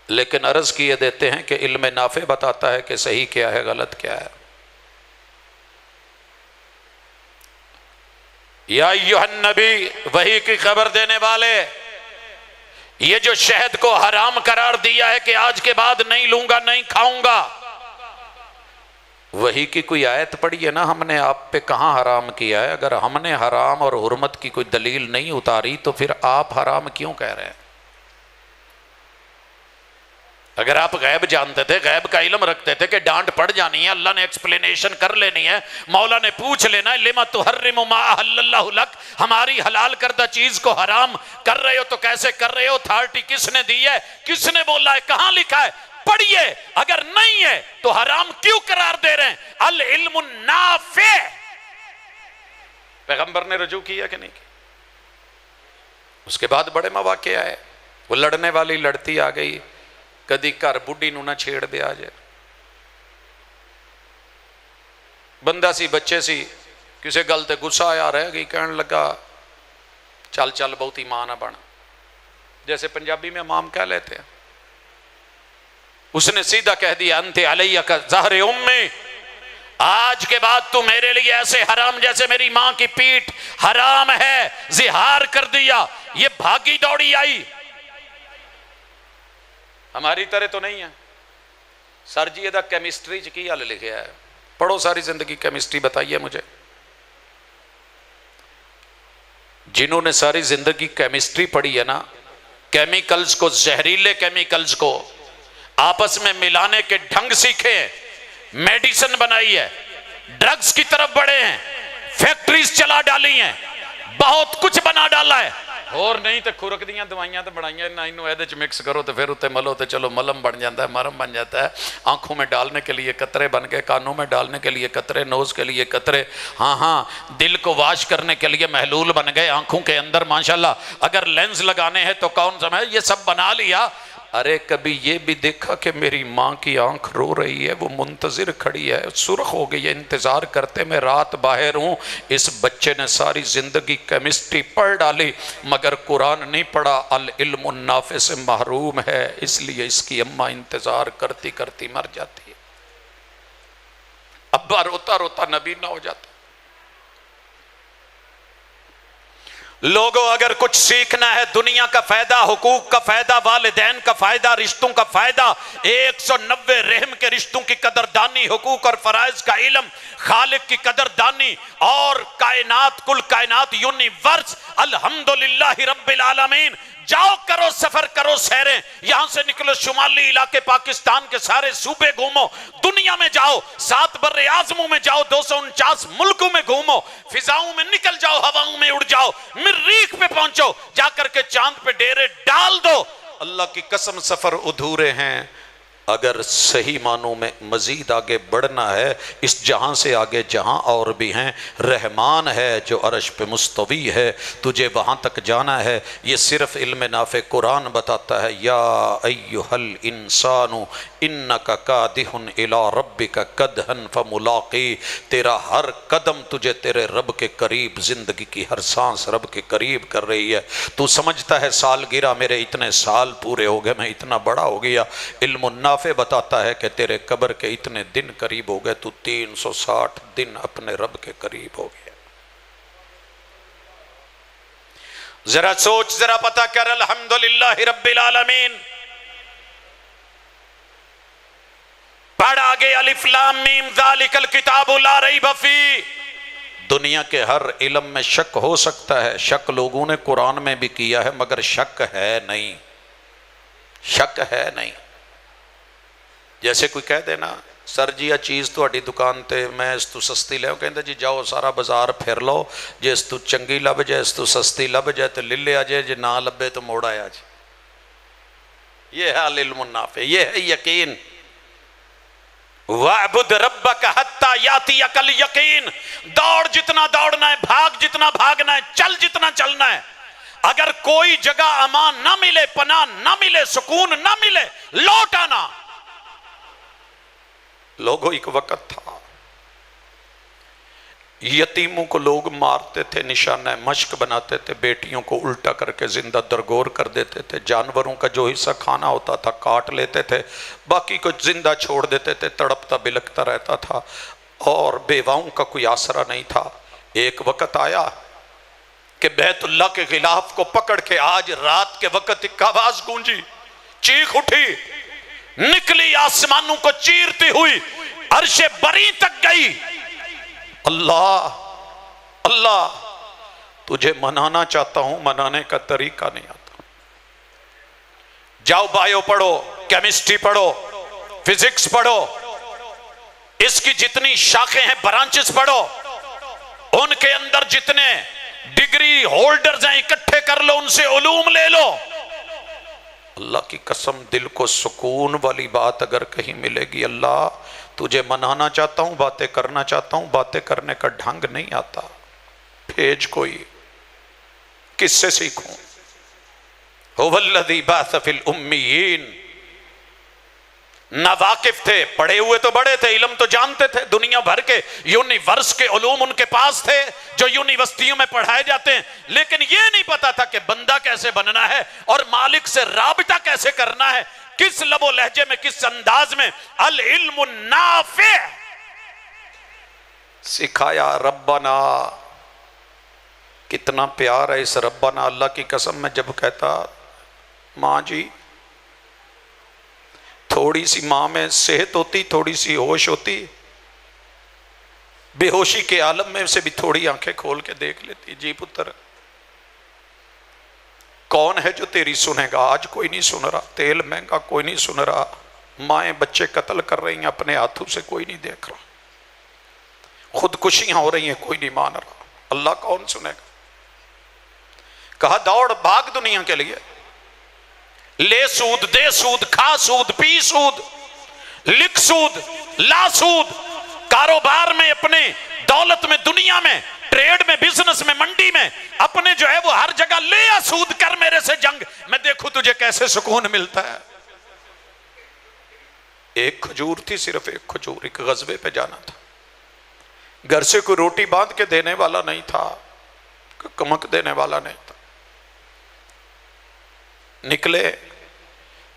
لیکن عرض کیے دیتے ہیں کہ علم نافع بتاتا ہے کہ صحیح کیا ہے غلط کیا ہے. یا ایھا النبی، وحی کی خبر دینے والے، یہ جو شہد کو حرام قرار دیا ہے کہ آج کے بعد نہیں لوں گا، نہیں کھاؤں گا، وحی کی کوئی آیت پڑھی ہے نا ہم نے آپ پہ کہاں حرام کیا ہے؟ اگر ہم نے حرام اور حرمت کی کوئی دلیل نہیں اتاری تو پھر آپ حرام کیوں کہہ رہے ہیں؟ اگر آپ غیب جانتے تھے، غیب کا علم رکھتے تھے کہ ڈانٹ پڑ جانی ہے، اللہ نے ایکسپلینیشن کر لینی ہے، مولا نے پوچھ لینا ہے لما تحرم ما احل اللہ لک، ہماری حلال کردہ چیز کو حرام کر رہے ہو تو کیسے کر رہے ہو؟ اتھارٹی کس نے دی ہے؟ کس نے بولا ہے؟ کہاں لکھا ہے؟ پڑھیے. اگر نہیں ہے تو حرام کیوں قرار دے رہے ہیں؟ العلم النافع. پیغمبر نے رجوع کیا کہ نہیں کیا؟ اس کے بعد بڑے مواقع آئے. وہ لڑنے والی لڑتی آ گئی، کدی گھر بڈھی نو نہ چھیڑ دے. آ جائے بندہ سی، بچے سی، کسی گل تے غصہ آیا رہ گئی، کہنے لگا چل چل بہتی ماں نہ بن، جیسے پنجابی میں امام کہہ لیتے ہیں. اس نے سیدھا کہہ دیا انت علیہ کا ظہر امی، آج کے بعد تو میرے لیے ایسے حرام جیسے میری ماں کی پیٹھ حرام ہے. زہار کر دیا. یہ بھاگی دوڑی آئی. ہماری طرح تو نہیں ہے. سر جی یہ کیمسٹری چ کی حل لکھیا ہے؟ پڑھو ساری زندگی کیمسٹری، بتائیے مجھے. جنہوں نے ساری زندگی کیمسٹری پڑھی ہے نا، کیمیکلز کو، زہریلے کیمیکلز کو آپس میں ملانے کے ڈھنگ سیکھے ہیں، میڈیسن بنائی ہے، ڈرگز کی طرف بڑھے ہیں، فیکٹریز چلا ڈالی ہیں، بہت کچھ بنا ڈالا ہے. اور نہیں تو کھرک دیاں دوائیاں تو بنائیاں نہ انہوں ایدے چ مکس کرو تو پھر اتنے ملو تو چلو ملم بن جاتا ہے، مرم بن جاتا ہے. آنکھوں میں ڈالنے کے لیے قطرے بن گئے، کانوں میں ڈالنے کے لیے قطرے، نوز کے لیے قطرے، ہاں دل کو واش کرنے کے لیے محلول بن گئے آنکھوں کے اندر ماشاءاللہ. اگر لینز لگانے ہیں تو کون سمجھے یہ سب بنا لیا. ارے کبھی یہ بھی دیکھا کہ میری ماں کی آنکھ رو رہی ہے، وہ منتظر کھڑی ہے، سرخ ہو گئی ہے، انتظار کرتے میں رات باہر ہوں. اس بچے نے ساری زندگی کیمسٹری پڑھ ڈالی مگر قرآن نہیں پڑھا، العلم النافع سے محروم ہے. اس لیے اس کی اماں انتظار کرتی کرتی مر جاتی ہے، ابا روتا روتا نبی نہ ہو جاتا. لوگوں اگر کچھ سیکھنا ہے، دنیا کا فائدہ، حقوق کا فائدہ، والدین کا فائدہ، رشتوں کا فائدہ، 190 رحم کے رشتوں کی قدردانی، حقوق اور فرائض کا علم، خالق کی قدردانی اور کائنات، کل کائنات، یونیورس، الحمدللہ رب العالمین. جاؤ کرو سفر، کرو سیریں، یہاں سے نکلو شمالی علاقے پاکستان کے سارے صوبے گھومو، دنیا میں جاؤ، 7 بر اعظموں میں جاؤ، 249 ملکوں میں گھومو، فضاؤں میں نکل جاؤ، ہواؤں میں اڑ جاؤ، مریخ پہ پہنچو، جا کر کے چاند پہ ڈیرے ڈال دو. اللہ کی قسم سفر ادھورے ہیں. اگر صحیح معنوں میں مزید آگے بڑھنا ہے، اس جہاں سے آگے جہاں اور بھی ہیں، رحمان ہے جو عرش پہ مستوی ہے، تجھے وہاں تک جانا ہے. یہ صرف علم نافع قرآن بتاتا ہے. یا ایھا الانسان انک کادح الی ربک کدحا فملاقی. تیرا ہر قدم تجھے تیرے رب کے قریب، زندگی کی ہر سانس رب کے قریب کر رہی ہے. تو سمجھتا ہے سالگرہ میرے اتنے سال پورے ہو گئے، میں اتنا بڑا ہو گیا. علم النافع بتاتا ہے کہ تیرے قبر کے اتنے دن قریب ہو گئے، تو 360 دن اپنے رب کے قریب ہو گیا. ذرا سوچ، ذرا پتہ کر. الحمدللہ رب العالمین. پڑھ آگے آگے الف لام میم ذالک الکتاب لا ریب فیہ. دنیا کے ہر علم میں شک ہو سکتا ہے، شک لوگوں نے قرآن میں بھی کیا ہے، مگر شک ہے نہیں، شک ہے نہیں. جیسے کوئی کہہ دینا سر جی یہ چیز تہاڈی دکان تے میں اس تو سستی لے، کہندے جی جاؤ سارا بازار پھر لو، جے اس تو چنگی لب جائے، اس تو سستی لب جائے تو لے لیا جائے، جے نہ لبے تو موڑ آیا جائے. یہ ہے العلم النافع، یہ ہے یقین. وَاعْبُدْ رَبَّكَ حَتَّى يَأْتِيَكَ الْيَقِينُ. دوڑ جتنا دوڑنا ہے، بھاگ جتنا بھاگنا ہے، چل جتنا چلنا ہے. اگر کوئی جگہ امان نہ ملے، پناہ نہ ملے، سکون نہ ملے، لوٹ آنا. لوگوں ایک وقت تھا یتیموں کو لوگ مارتے تھے، نشانہ مشق بناتے تھے، بیٹیوں کو الٹا کر کے زندہ درگور کر دیتے تھے، جانوروں کا جو حصہ کھانا ہوتا تھا کاٹ لیتے تھے، باقی کو زندہ چھوڑ دیتے تھے، تڑپتا بلکتا رہتا تھا، اور بیواؤں کا کوئی آسرا نہیں تھا. ایک وقت آیا کہ بیت اللہ کے غلاف کو پکڑ کے آج رات کے وقت ایک آواز گونجی، چیخ اٹھی، نکلی آسمانوں کو چیرتی ہوئی، عرش بری تک گئی. اللہ اللہ تجھے منانا چاہتا ہوں، منانے کا طریقہ نہیں آتا. جاؤ بایو پڑھو، کیمسٹری پڑھو، فزکس پڑھو، اس کی جتنی شاخیں ہیں برانچز پڑھو، ان کے اندر جتنے ڈگری ہولڈرز ہیں اکٹھے کر لو، ان سے علوم لے لو. اللہ کی قسم دل کو سکون والی بات اگر کہیں ملے گی، اللہ تجھے منانا چاہتا ہوں، باتیں کرنا چاہتا ہوں، باتیں کرنے کا ڈھنگ نہیں آتا، بھیج کوئی. کس سے سیکھوں؟ هو الذی بعث فی الامیین. ناواقف تھے، پڑھے ہوئے تو بڑے تھے، علم تو جانتے تھے، دنیا بھر کے یونیورس کے علوم ان کے پاس تھے جو یونیورسٹیوں میں پڑھائے جاتے ہیں، لیکن یہ نہیں پتا تھا کہ بندہ کیسے بننا ہے اور مالک سے رابطہ کیسے کرنا ہے، کس لب و لہجے میں، کس انداز میں. العلم النافع سکھایا. ربنا کتنا پیار ہے اس ربنا. اللہ کی قسم میں جب کہتا ماں جی، تھوڑی سی ماں میں صحت ہوتی، تھوڑی سی ہوش ہوتی، بے ہوشی کے عالم میں اسے بھی تھوڑی آنکھیں کھول کے دیکھ لیتی. جی پتر کون ہے جو تیری سنے گا؟ آج کوئی نہیں سن رہا، تیل مہنگا کوئی نہیں سن رہا، مائیں بچے قتل کر رہی ہیں اپنے ہاتھوں سے کوئی نہیں دیکھ رہا، خودکشیاں ہو رہی ہیں کوئی نہیں مان رہا. اللہ کون سنے گا؟ کہا دوڑ بھاگ دنیا کے لیے، لے سود، دے سود، کھا سود، پی سود، لکھ سود، لا سود، کاروبار میں، اپنے دولت میں، دنیا میں، ٹریڈ میں، بزنس میں، منڈی میں، اپنے جو ہے وہ ہر جگہ لے آ سود، کر میرے سے جنگ، میں دیکھوں تجھے کیسے سکون ملتا ہے. ایک کھجور تھی، صرف ایک کھجور، ایک غزوے پہ جانا تھا، گھر سے کوئی روٹی باندھ کے دینے والا نہیں تھا، کمک دینے والا نہیں تھا. نکلے،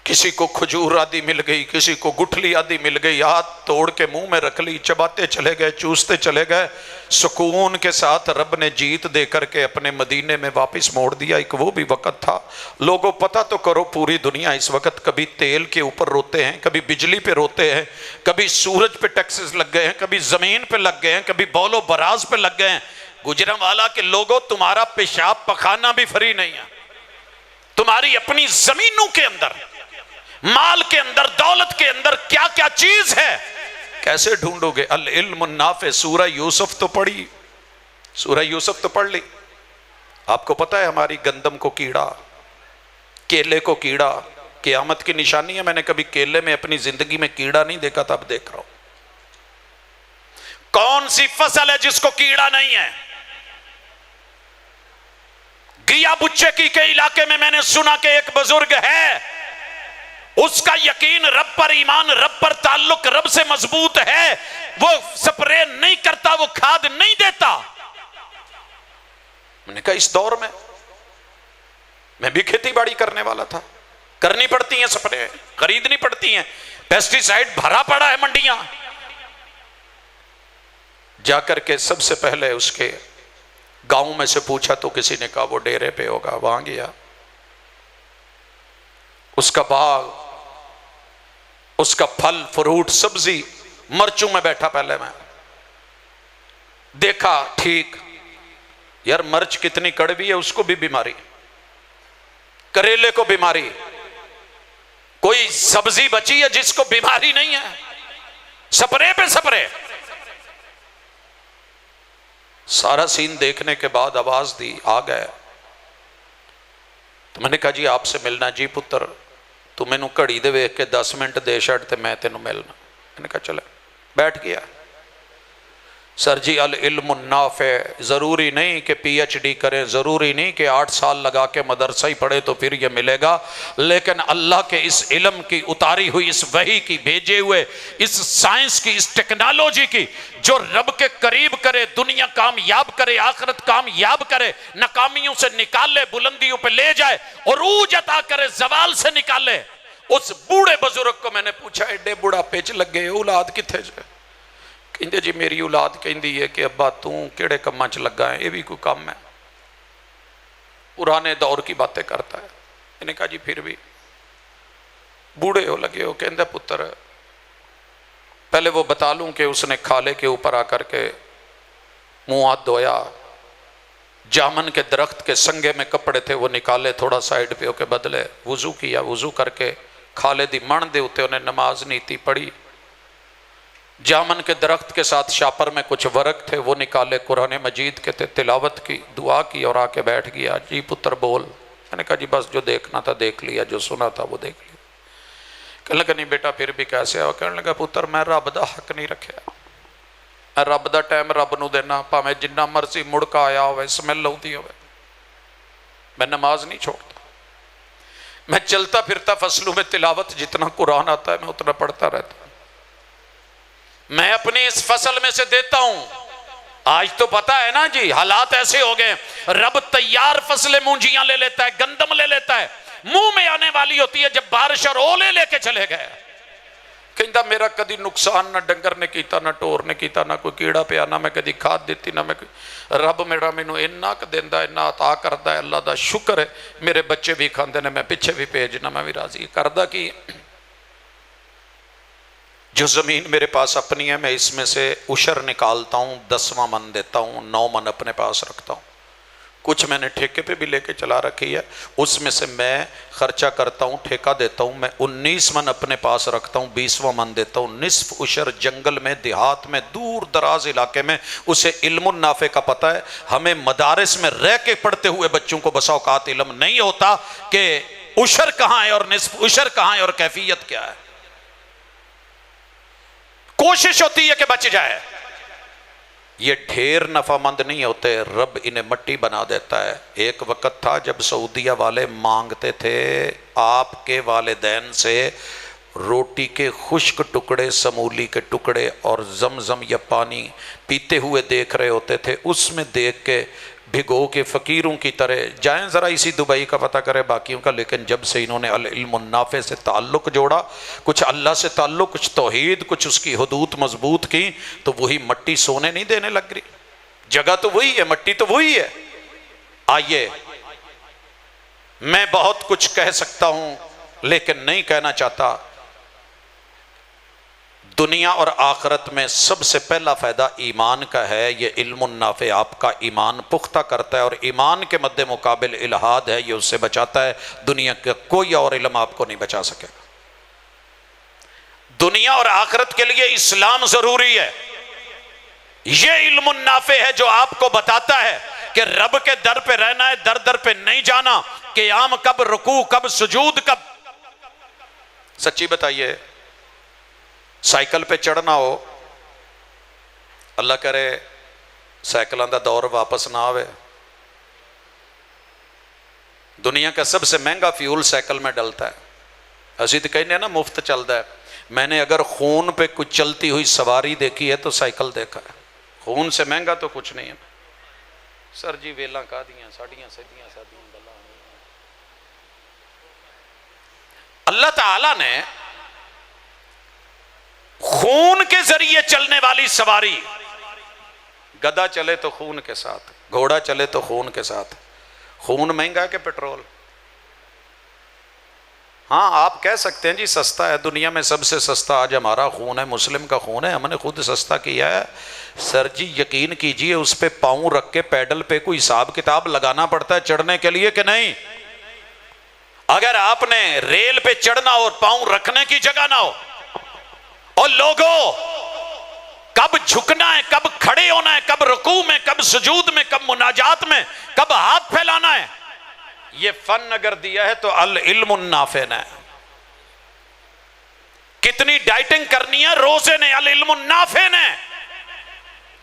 کسی کو کھجور آدھی مل گئی، کسی کو گٹھلی آدھی مل گئی، ہاتھ توڑ کے منہ میں رکھ لی، چباتے چلے گئے، چوستے چلے گئے. سکون کے ساتھ رب نے جیت دے کر کے اپنے مدینے میں واپس موڑ دیا. ایک وہ بھی وقت تھا، لوگوں پتہ تو کرو، پوری دنیا اس وقت کبھی تیل کے اوپر روتے ہیں، کبھی بجلی پہ روتے ہیں، کبھی سورج پہ ٹیکسز لگ گئے ہیں، کبھی زمین پہ لگ گئے ہیں، کبھی بول و براز پہ لگ گئے ہیں. گجرانوالہ کے لوگوں تمہارا پیشاب پخانہ بھی فری نہیں ہے. تمہاری اپنی زمینوں کے اندر، مال کے اندر، دولت کے اندر کیا کیا چیز ہے، کیسے ڈھونڈو گے؟ العلم النافع. سورہ یوسف تو پڑھی، سورہ یوسف تو پڑھ لی. آپ کو پتہ ہے ہماری گندم کو کیڑا، کیلے کو کیڑا قیامت کی نشانی ہے. میں نے کبھی کیلے میں اپنی زندگی میں کیڑا نہیں دیکھا تھا، اب دیکھ رہا ہوں. کون سی فصل ہے جس کو کیڑا نہیں ہے؟ گیا بچے کی کے علاقے میں نے سنا کہ ایک بزرگ ہے، اس کا یقین رب پر، ایمان رب پر، تعلق رب سے مضبوط ہے، وہ سپرے نہیں کرتا، وہ کھاد نہیں دیتا. میں نے کہا اس دور میں بھی کھیتی باڑی کرنے والا تھا، کرنی پڑتی ہیں سپرے، خریدنی پڑتی ہیں، پیسٹی سائیڈ بھرا پڑا ہے منڈیاں. جا کر کے سب سے پہلے اس کے گاؤں میں سے پوچھا تو کسی نے کہا وہ ڈیرے پہ ہوگا. وہاں گیا، اس کا باغ، اس کا پھل فروٹ سبزی مرچوں میں بیٹھا پہلے میں دیکھا ٹھیک یار مرچ کتنی کڑوی ہے اس کو بھی بیماری, کریلے کو بیماری, کوئی سبزی بچی ہے جس کو بیماری نہیں ہے, سپرے پہ سپرے. سارا سین دیکھنے کے بعد آواز دی, آ گئے. تو میں نے کہا جی آپ سے ملنا. جی پتر تو میں نو کڑی دے ویکھ کے 10 منٹ دے چھڑ تے میں تینوں ملنا. میں نے کہا چلے. بیٹھ گیا. سر جی العلم النافع, ضروری نہیں کہ پی ایچ ڈی کریں, ضروری نہیں کہ 8 سال لگا کے مدرسہ ہی پڑھے تو پھر یہ ملے گا, لیکن اللہ کے اس علم کی اتاری ہوئی, اس وحی کی بھیجے ہوئے, اس سائنس کی, اس ٹیکنالوجی کی جو رب کے قریب کرے, دنیا کامیاب کرے, آخرت کامیاب کرے, ناکامیوں سے نکالے, بلندیوں پہ لے جائے, عروج عطا کرے, زوال سے نکالے. اس بوڑھے بزرگ کو میں نے پوچھا ایڈے بوڑھا پیچ لگ گئے, اولاد کتھے جائے؟ کہندے جی میری اولاد کہندی ہے کہ ابا تو کیڑے کماں چ لگا ہے, یہ بھی کوئی کام ہے, پرانے دور کی باتیں کرتا ہے. میں نے کہا جی پھر بھی بوڑھے ہو لگے ہو. کہندے پتر پہلے وہ بتا لوں کہ اس نے کھالے کے اوپر آ کر کے منہ ہاتھ دھویا, جامن کے درخت کے سنگے میں کپڑے تھے وہ نکالے, تھوڑا سائیڈ پہ ہو کے بدلے, وضو کیا, وضو کر کے کھالے دی من دے ہوتے انہیں نماز نیتی پڑھی, جامن کے درخت کے ساتھ شاپر میں کچھ ورق تھے وہ نکالے, قرآن مجید کے تھے, تلاوت کی, دعا کی اور آ کے بیٹھ گیا. جی پتر بول. میں نے کہا جی بس جو دیکھنا تھا دیکھ لیا, جو سنا تھا وہ دیکھ لیا. کہنے لگا نہیں بیٹا پھر بھی کیسے آؤ؟ کہنے لگا پتر میں رب دا حق نہیں رکھیا, میں رب دا ٹائم رب نو دینا, پاویں جنہ مرضی مڑکا آیا ہوئے, سمیل لوتی ہوئے, میں نماز نہیں چھوڑتا, میں چلتا پھرتا فصلوں میں تلاوت جتنا قرآن آتا ہے میں اتنا پڑھتا رہتا ہوں, میں اپنی اس فصل میں سے دیتا ہوں. آج تو پتہ ہے نا جی حالات ایسے ہو گئے, رب تیار فصلیں مونجیاں لے لیتا ہے, گندم لے لیتا ہے, منہ میں آنے والی ہوتی ہے جب بارش اور اولے لے کے چلے گئے. کہندا میرا کدی نقصان نہ ڈنگر نے کیتا, نہ ٹور نے کیتا, نہ کوئی کیڑا پیا, نہ میں کدی کھاد دیتی, نہ میں رب میرا مینوں اتنا ک دیندا, اتنا عطا کردا ہے, اللہ دا شکر ہے. میرے بچے بھی کھاندے نے, میں پیچھے بھی بھیجنا, میں بھی راضی. کردا کی جو زمین میرے پاس اپنی ہے میں اس میں سے عشر نکالتا ہوں, 10واں من دیتا ہوں, 9 من اپنے پاس رکھتا ہوں. کچھ میں نے ٹھیکے پہ بھی لے کے چلا رکھی ہے, اس میں سے میں خرچہ کرتا ہوں, ٹھیکہ دیتا ہوں. میں 19 من اپنے پاس رکھتا ہوں, 20واں من دیتا ہوں. نصف عشر جنگل میں, دیہات میں, دور دراز علاقے میں. اسے علم النافع کا پتہ ہے. ہمیں مدارس میں رہ کے پڑھتے ہوئے بچوں کو بسا اوقات علم نہیں ہوتا کہ عشر کہاں ہے اور نصف عشر کہاں ہے اور کیفیت کیا ہے. کوشش ہوتی ہے کہ بچ جائے. یہ ڈھیر نفع مند نہیں ہوتے, رب انہیں مٹی بنا دیتا ہے. ایک وقت تھا جب سعودیہ والے مانگتے تھے آپ کے والدین سے روٹی کے خشک ٹکڑے, سمولی کے ٹکڑے اور زمزم یا پانی پیتے ہوئے دیکھ رہے ہوتے تھے. اس میں دیکھ کے بھگو کے فقیروں کی طرح جائیں ذرا اسی دبئی کا پتہ کرے باقیوں کا. لیکن جب سے انہوں نے العلم النافع سے تعلق جوڑا, کچھ اللہ سے تعلق, کچھ توحید, کچھ اس کی حدود مضبوط کی, تو وہی مٹی سونے نہیں دینے لگ رہی. جگہ تو وہی ہے, مٹی تو وہی ہے. آئیے میں بہت کچھ کہہ سکتا ہوں لیکن نہیں کہنا چاہتا. دنیا اور آخرت میں سب سے پہلا فائدہ ایمان کا ہے. یہ علم النافع آپ کا ایمان پختہ کرتا ہے, اور ایمان کے مد مقابل الہاد ہے, یہ اس سے بچاتا ہے. دنیا کا کوئی اور علم آپ کو نہیں بچا سکے. دنیا اور آخرت کے لیے اسلام ضروری ہے. یہ علم النافع ہے جو آپ کو بتاتا ہے کہ رب کے در پہ رہنا ہے, در در پہ نہیں جانا. قیام کب, رکوع کب, سجود کب. سچی بتائیے, سائیکل پہ چڑھنا ہو, اللہ کرے سائیکلوں دا دور واپس نہ آوے. دنیا کا سب سے مہنگا فیول سائیکل میں ڈلتا ہے. اسی تو کہنے ہیں نا مفت چلتا ہے. میں نے اگر خون پہ کچھ چلتی ہوئی سواری دیکھی ہے تو سائیکل دیکھا ہے. خون سے مہنگا تو کچھ نہیں ہے. سر جی ویلاں کا دیاں ساڑیاں سدیاں سادیاں گلاں. اللہ تعالیٰ نے خون کے ذریعے چلنے والی سواری, گدھا چلے تو خون کے ساتھ, گھوڑا چلے تو خون کے ساتھ. خون مہنگا ہے کہ پیٹرول؟ ہاں آپ کہہ سکتے ہیں جی سستا ہے، دنیا میں سب سے سستا آج ہمارا خون ہے، مسلم کا خون ہے، ہم نے خود سستا کیا ہے۔ سر جی یقین کیجئے اس پہ پاؤں رکھ کے پیڈل پہ کوئی حساب کتاب لگانا پڑتا ہے چڑھنے کے لیے کہ نہیں؟ اگر آپ نے ریل پہ چڑھنا اور پاؤں رکھنے کی جگہ نہ ہو، اور لوگوں کب جھکنا ہے، کب کھڑے ہونا ہے، کب رکوع میں، کب سجود میں، کب مناجات میں، کب ہاتھ پھیلانا ہے، یہ فن اگر دیا ہے تو العلم النافع ہے۔ کتنی ڈائٹنگ کرنی ہے روزے نے، العلم النافع نے۔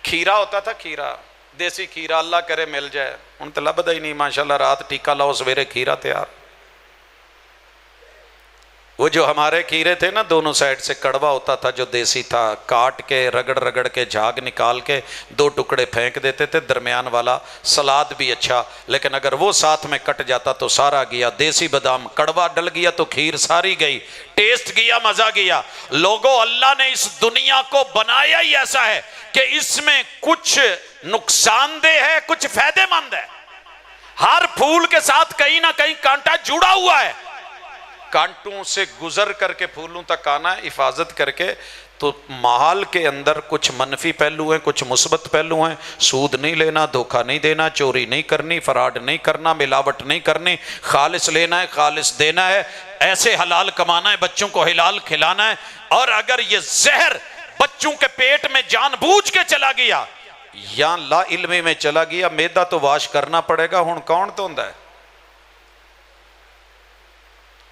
کھیرا ہوتا تھا، کھیرا، دیسی کھیرا، اللہ کرے مل جائے، ان تو لبدا ہی نہیں، ماشاءاللہ رات ٹیکا لاؤ سویرے کھیرا تیار۔ وہ جو ہمارے کھیرے تھے نا دونوں سائڈ سے کڑوا ہوتا تھا جو دیسی تھا، کاٹ کے رگڑ رگڑ کے جھاگ نکال کے 2 ٹکڑے پھینک دیتے تھے، درمیان والا سلاد بھی اچھا، لیکن اگر وہ ساتھ میں کٹ جاتا تو سارا گیا، دیسی بادام، کڑوا ڈل گیا تو کھیر ساری گئی، ٹیسٹ گیا، مزہ گیا۔ لوگوں اللہ نے اس دنیا کو بنایا ہی ایسا ہے کہ اس میں کچھ نقصان دہ ہے، کچھ فائدہ مند ہے۔ ہر پھول کے ساتھ کہیں نہ کہیں کانٹا جڑا ہوا ہے، کانٹوں سے گزر کر کے پھولوں تک آنا ہے، حفاظت کر کے۔ تو محال کے اندر کچھ منفی پہلو ہیں، کچھ مثبت پہلو ہیں۔ سود نہیں لینا، دھوکہ نہیں دینا، چوری نہیں کرنی، فراڈ نہیں کرنا، ملاوٹ نہیں کرنی، خالص لینا ہے، خالص دینا ہے، ایسے حلال کمانا ہے، بچوں کو حلال کھلانا ہے۔ اور اگر یہ زہر بچوں کے پیٹ میں جان بوجھ کے چلا گیا یا لا علمی میں چلا گیا، میدا تو واش کرنا پڑے گا۔ ہن کون تو ہوندا ہے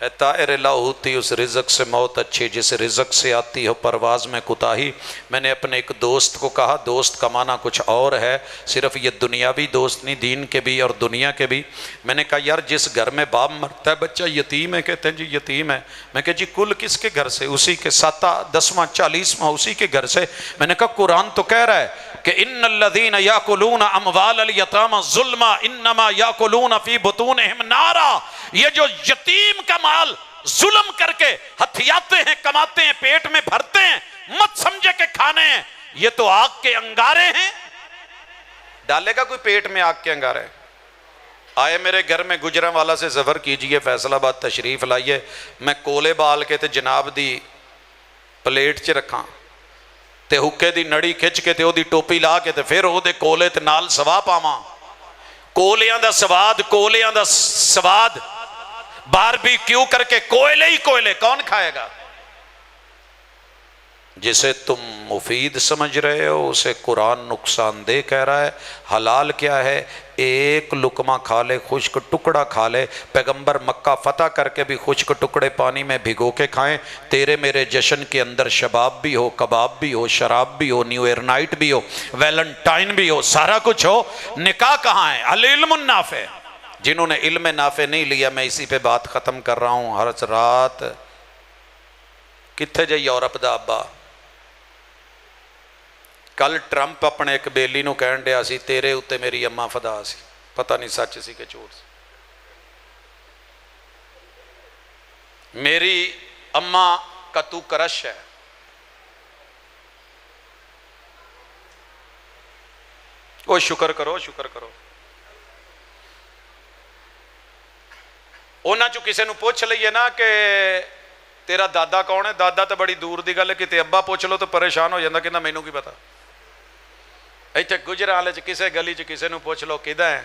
اے طائر لاہوتی، اس رزق سے موت اچھی جس رزق سے آتی ہو پرواز میں کوتاہی۔ میں نے اپنے ایک دوست کو کہا دوست کمانا کچھ اور ہے، صرف یہ دنیاوی دوست نہیں، دین کے بھی اور دنیا کے بھی۔ میں نے کہا یار جس گھر میں باپ مرتا ہے بچہ یتیم ہے، کہتے ہیں جی یتیم ہے۔ میں کہا جی کل کس کے گھر سے؟ اسی کے 7واں 10واں 40واں اسی کے گھر سے۔ میں نے کہا قرآن تو کہہ رہا ہے کہ ان الذین یاکلون اموال الیتامی ظلما انما یاکلون فی بطونہم نارا۔ یہ جو یتیم کا مال ظلم کر کے ہتھیاتے ہیں، کماتے ہیں، پیٹ میں بھرتے ہیں، مت سمجھے کہ کھانے ہیں، یہ تو آگ کے انگارے ہیں۔ ڈالے گا کوئی پیٹ میں آگ کے انگارے؟ آئے میرے گھر میں گجراں والا سے سفر کیجئے، فیصل آباد تشریف لائیے، میں کولے بال کے تے جناب دی پلیٹ چ رکھاں تے حکے دی نڑی کھچ کے تے او دی ٹوپی لا کے تے پھر او دے کولے تے نال سوا پاواں۔ کولیاں دا سواد، کولیاں دا سواد باربی کیوں کر کے کوئلے ہی کوئلے، کون کھائے گا؟ جسے تم مفید سمجھ رہے ہو اسے قرآن نقصان دہ کہہ رہا ہے۔ حلال کیا ہے؟ ایک لقمہ کھا لے، خشک ٹکڑا کھا لے۔ پیغمبر مکہ فتح کر کے بھی خشک ٹکڑے پانی میں بھگو کے کھائیں۔ تیرے میرے جشن کے اندر شباب بھی ہو، کباب بھی ہو، شراب بھی ہو، نیو ایئر نائٹ بھی ہو، ویلنٹائن بھی ہو، سارا کچھ ہو، نکاح کہاں ہے؟ العلم النافع۔ جنہوں نے علم نافع نہیں لیا، میں اسی پہ بات ختم کر رہا ہوں۔ ہر رات کتھے جے یورپ دا ابا؟ کل ٹرمپ اپنے ایک بیلی نو کہن ڈیا سی تیرے اتے میری اماں فدا سی، پتہ نہیں سچ سی کہ جھوٹ سی۔ میری اماں کا تو کرش ہے۔ او شکر کرو، شکر کرو۔ اونا چو کسے نو پوچھ لئیے نا کہ تیرا دادا کون ہے؟ دادا تو بڑی دور دی گل ہے، کتے ابا پوچھ لو تو پریشان ہو جاندہ کہ مینوں کی پتا۔ ایتھے گجرالے چ کسے گلی چ کسے نو پوچھ لو کدھر ہے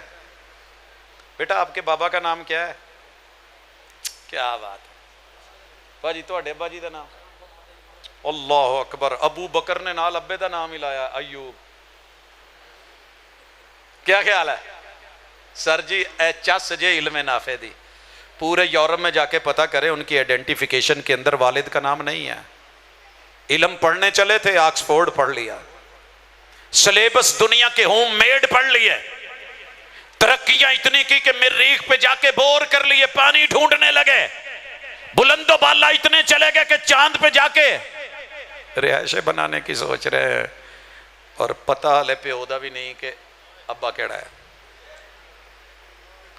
بیٹا آپ کے بابا کا نام کیا ہے؟ کیا بات ہے باجی، تواڈے ابا جی دا نام؟ اللہ اکبر، ابو بکر نے نال ابے دا نام ہی لایا، ایوب۔ کیا خیال ہے سر جی؟ اے چس جے علم نافع دی، پورے یورپ میں جا کے پتہ کرے، ان کی آئیڈینٹیفیکیشن کے اندر والد کا نام نہیں ہے۔ علم پڑھنے چلے تھے، آکسفورڈ پڑھ لیا، سلیبس دنیا کے ہوم میڈ پڑھ لیے، ترقیاں اتنی کی کہ مریخ پہ جا کے بور کر لیے، پانی ڈھونڈنے لگے، بلند و بالا اتنے چلے گئے کہ چاند پہ جا کے رہائشیں بنانے کی سوچ رہے ہیں، اور پتہ ہلے پیودا بھی نہیں کہ ابا کیڑا ہے۔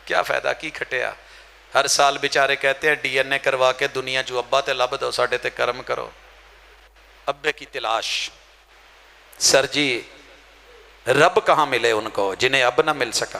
کیا فائدہ کی کھٹیا؟ ہر سال بیچارے کہتے ہیں ڈی این اے کروا کے دنیا جو ابا تے لب دو، ساڑھے تے کرم کرو، ابے کی تلاش۔ سر جی رب کہاں ملے ان کو جنہیں اب نہ مل سکا؟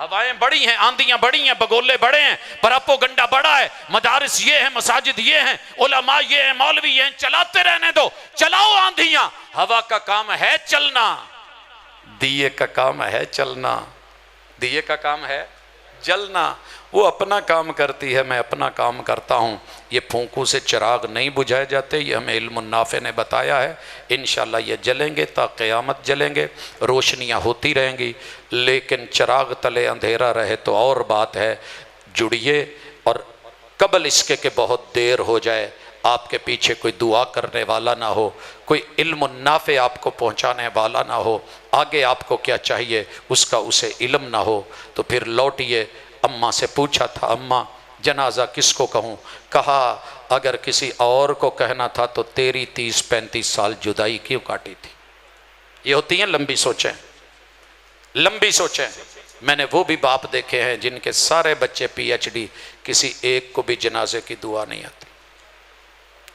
ہوائیں بڑی ہیں، آندیاں بڑی ہیں، بگولے بڑے ہیں، پراپوگنڈا بڑا ہے، مدارس یہ ہیں، مساجد یہ ہیں، علماء یہ ہیں، مولوی یہ ہیں، چلاتے رہنے دو، چلاؤ آندیاں۔ ہوا کا کام ہے چلنا، دیے کا کام ہے چلنا، دیے کا کام ہے جلنا۔ وہ اپنا کام کرتی ہے، میں اپنا کام کرتا ہوں۔ یہ پھونکوں سے چراغ نہیں بجھائے جاتے، یہ ہمیں علم النافع نے بتایا ہے۔ انشاءاللہ یہ جلیں گے تا قیامت جلیں گے، روشنیاں ہوتی رہیں گی، لیکن چراغ تلے اندھیرا رہے تو اور بات ہے۔ جڑیے، اور قبل اس کے کہ بہت دیر ہو جائے، آپ کے پیچھے کوئی دعا کرنے والا نہ ہو، کوئی علم النافع آپ کو پہنچانے والا نہ ہو، آگے آپ کو کیا چاہیے اس کا اسے علم نہ ہو، تو پھر لوٹیے۔ اماں سے پوچھا تھا، اماں جنازہ کس کو کہوں؟ کہا اگر کسی اور کو کہنا تھا تو تیری 30-35 سال جدائی کیوں کاٹی تھی؟ یہ ہوتی ہیں لمبی سوچیں، لمبی سوچیں۔ میں نے وہ بھی باپ دیکھے ہیں جن کے سارے بچے PhD، کسی ایک کو بھی جنازے کی دعا نہیں آتی،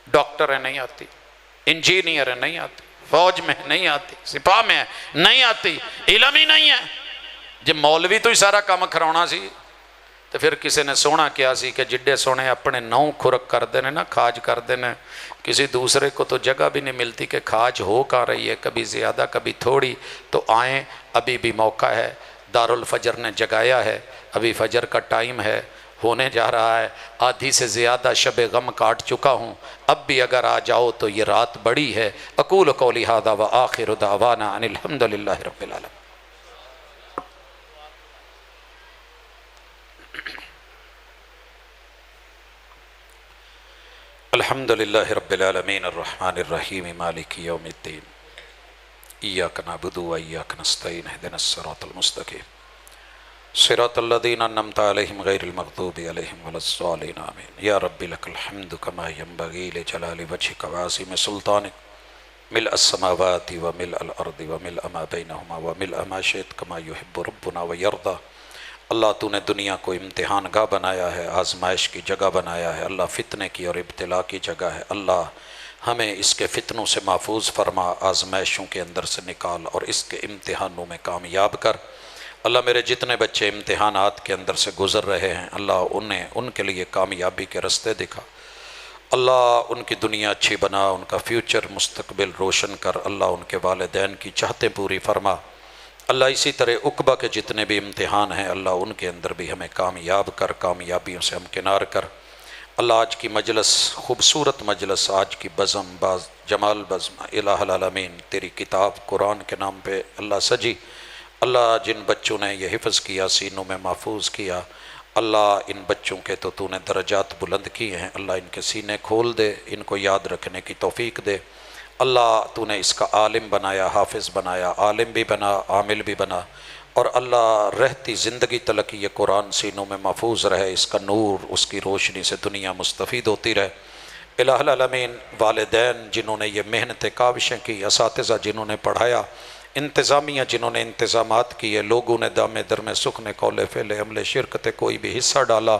ڈاکٹر ہے نہیں آتی، انجینئر ہے نہیں آتی، فوج میں نہیں آتی، سپاہ میں نہیں آتی، علم ہی نہیں ہے۔ جب مولوی تو ہی سارا کام کھراؤنا سی، تو پھر کسی نے سونا کیا سی کہ جڈے سونے اپنے نو کھرک کر دینے نا، کھاج کر دینے۔ کسی دوسرے کو تو جگہ بھی نہیں ملتی کہ کھاج ہو کہاں رہی ہے، کبھی زیادہ کبھی تھوڑی، تو آئیں، ابھی بھی موقع ہے۔ دارالفجر نے جگایا ہے، ابھی فجر کا ٹائم ہے، ہونے جا رہا ہے، آدھی سے زیادہ شب غم کاٹ چکا ہوں، اب بھی اگر آ جاؤ تو یہ رات بڑی ہے۔ اقول قولی ھذا وآخر دعوانا ان الحمد للہ رب العالمین۔ الحمد للہ رب العالمین الرحمن الرحیم مالک یوم الدین ایاک نعبد و ایاک نستعین اہدنا الصراط المستقیم صراط الذین انعمت علیہم غیر المغضوب علیہم ولا الضالین آمین۔ یا رب لک الحمد کما ینبغی لجلال وجہک وعظیم سلطانک، ملء السماوات وملء الارض وملء ما بینہما وملء ما شئت کما یحب ربنا ویرضی۔ اللہ تو نے دنیا کو امتحان گاہ بنایا ہے، آزمائش کی جگہ بنایا ہے، اللہ فتنے کی اور ابتلا کی جگہ ہے۔ اللہ ہمیں اس کے فتنوں سے محفوظ فرما، آزمائشوں کے اندر سے نکال اور اس کے امتحانوں میں کامیاب کر۔ اللہ میرے جتنے بچے امتحانات کے اندر سے گزر رہے ہیں، اللہ ان کے لیے کامیابی کے رستے دکھا۔ اللہ ان کی دنیا اچھی بنا، ان کا فیوچر مستقبل روشن کر۔ اللہ ان کے والدین کی چاہتیں پوری فرما۔ اللہ اسی طرح عقبہ کے جتنے بھی امتحان ہیں، اللہ ان کے اندر بھی ہمیں کامیاب کر، کامیابیوں سے ہمکنار کر۔ اللہ آج کی مجلس، خوبصورت مجلس، آج کی بزم باز جمال بزم، الہ العالمین تیری کتاب قرآن کے نام پہ اللہ سجی۔ اللہ جن بچوں نے یہ حفظ کیا، سینوں میں محفوظ کیا، اللہ ان بچوں کے تو نے درجات بلند کیے ہیں، اللہ ان کے سینے کھول دے، ان کو یاد رکھنے کی توفیق دے۔ اللہ تو نے اس کا عالم بنایا، حافظ بنایا، عالم بھی بنا، عامل بھی بنا، اور اللہ رہتی زندگی تلک یہ قرآن سینوں میں محفوظ رہے، اس کا نور، اس کی روشنی سے دنیا مستفید ہوتی رہے۔ الہ العالمین والدین جنہوں نے یہ محنت کاوشیں کی، اساتذہ جنہوں نے پڑھایا، انتظامیہ جنہوں نے انتظامات کیے، لوگوں نے دامے درمے سخن قول فعل عمل شرکت کوئی بھی حصہ ڈالا،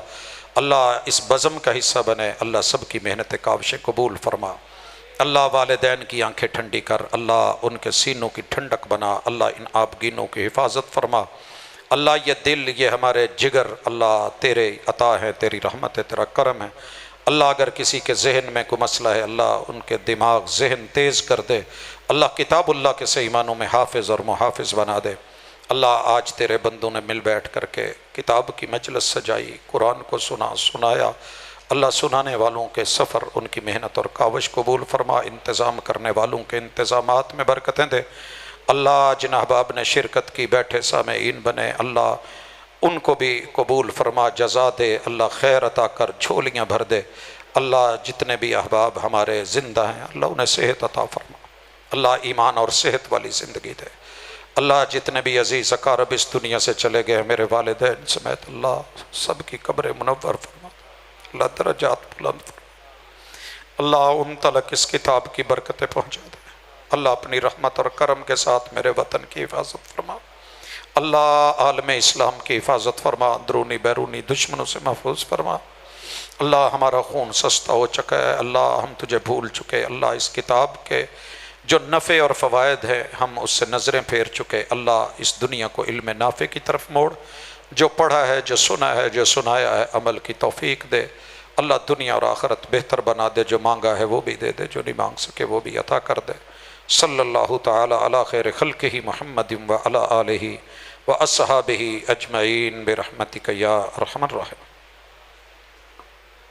اللہ اس بزم کا حصہ بنے۔ اللہ سب کی محنت کاوشیں قبول فرما۔ اللہ والدین کی آنکھیں ٹھنڈی کر، اللہ ان کے سینوں کی ٹھنڈک بنا، اللہ ان آبگینوں کی حفاظت فرما۔ اللہ یہ دل، یہ ہمارے جگر، اللہ تیرے عطا ہے، تیری رحمت ہے، تیرا کرم ہے۔ اللہ اگر کسی کے ذہن میں کوئی مسئلہ ہے، اللہ ان کے دماغ ذہن تیز کر دے، اللہ کتاب اللہ کے صحیح معنوں میں حافظ اور محافظ بنا دے۔ اللہ آج تیرے بندوں نے مل بیٹھ کر کے کتاب کی مجلس سجائی، قرآن کو سنایا، اللہ سنانے والوں کے سفر، ان کی محنت اور کاوش قبول فرما، انتظام کرنے والوں کے انتظامات میں برکتیں دے۔ اللہ جن احباب نے شرکت کی بیٹھے سامعین بنے، اللہ ان کو بھی قبول فرما، جزا دے، اللہ خیر عطا کر، جھولیاں بھر دے۔ اللہ جتنے بھی احباب ہمارے زندہ ہیں، اللہ انہیں صحت عطا فرما، اللہ ایمان اور صحت والی زندگی دے۔ اللہ جتنے بھی عزیز اقارب اس دنیا سے چلے گئے، میرے والدین سمیت، اللہ سب کی قبر منور فرما، اللہ درجات بلند فرما۔ اللہ ان تلک اس کتاب کی برکتیں پہنچا دے۔ اللہ اپنی رحمت اور کرم کے ساتھ میرے وطن کی حفاظت فرما۔ اللہ عالم اسلام کی حفاظت فرما، اندرونی بیرونی دشمنوں سے محفوظ فرما۔ اللہ ہمارا خون سستا ہو چکا ہے، اللہ ہم تجھے بھول چکے، اللہ اس کتاب کے جو نفع اور فوائد ہیں ہم اس سے نظریں پھیر چکے، اللہ اس دنیا کو علم نافع کی طرف موڑ، جو پڑھا ہے، جو سنا ہے، جو سنایا ہے، عمل کی توفیق دے اللہ، دنیا اور آخرت بہتر بنا دے، جو مانگا ہے وہ بھی دے دے، جو نہیں مانگ سکے وہ بھی عطا کر دے۔ صلی اللہ تعالی علی خیر خلقہ محمد و علی آلہ و اصحابہ اجمعین برحمتک یا ارحم الراحمین۔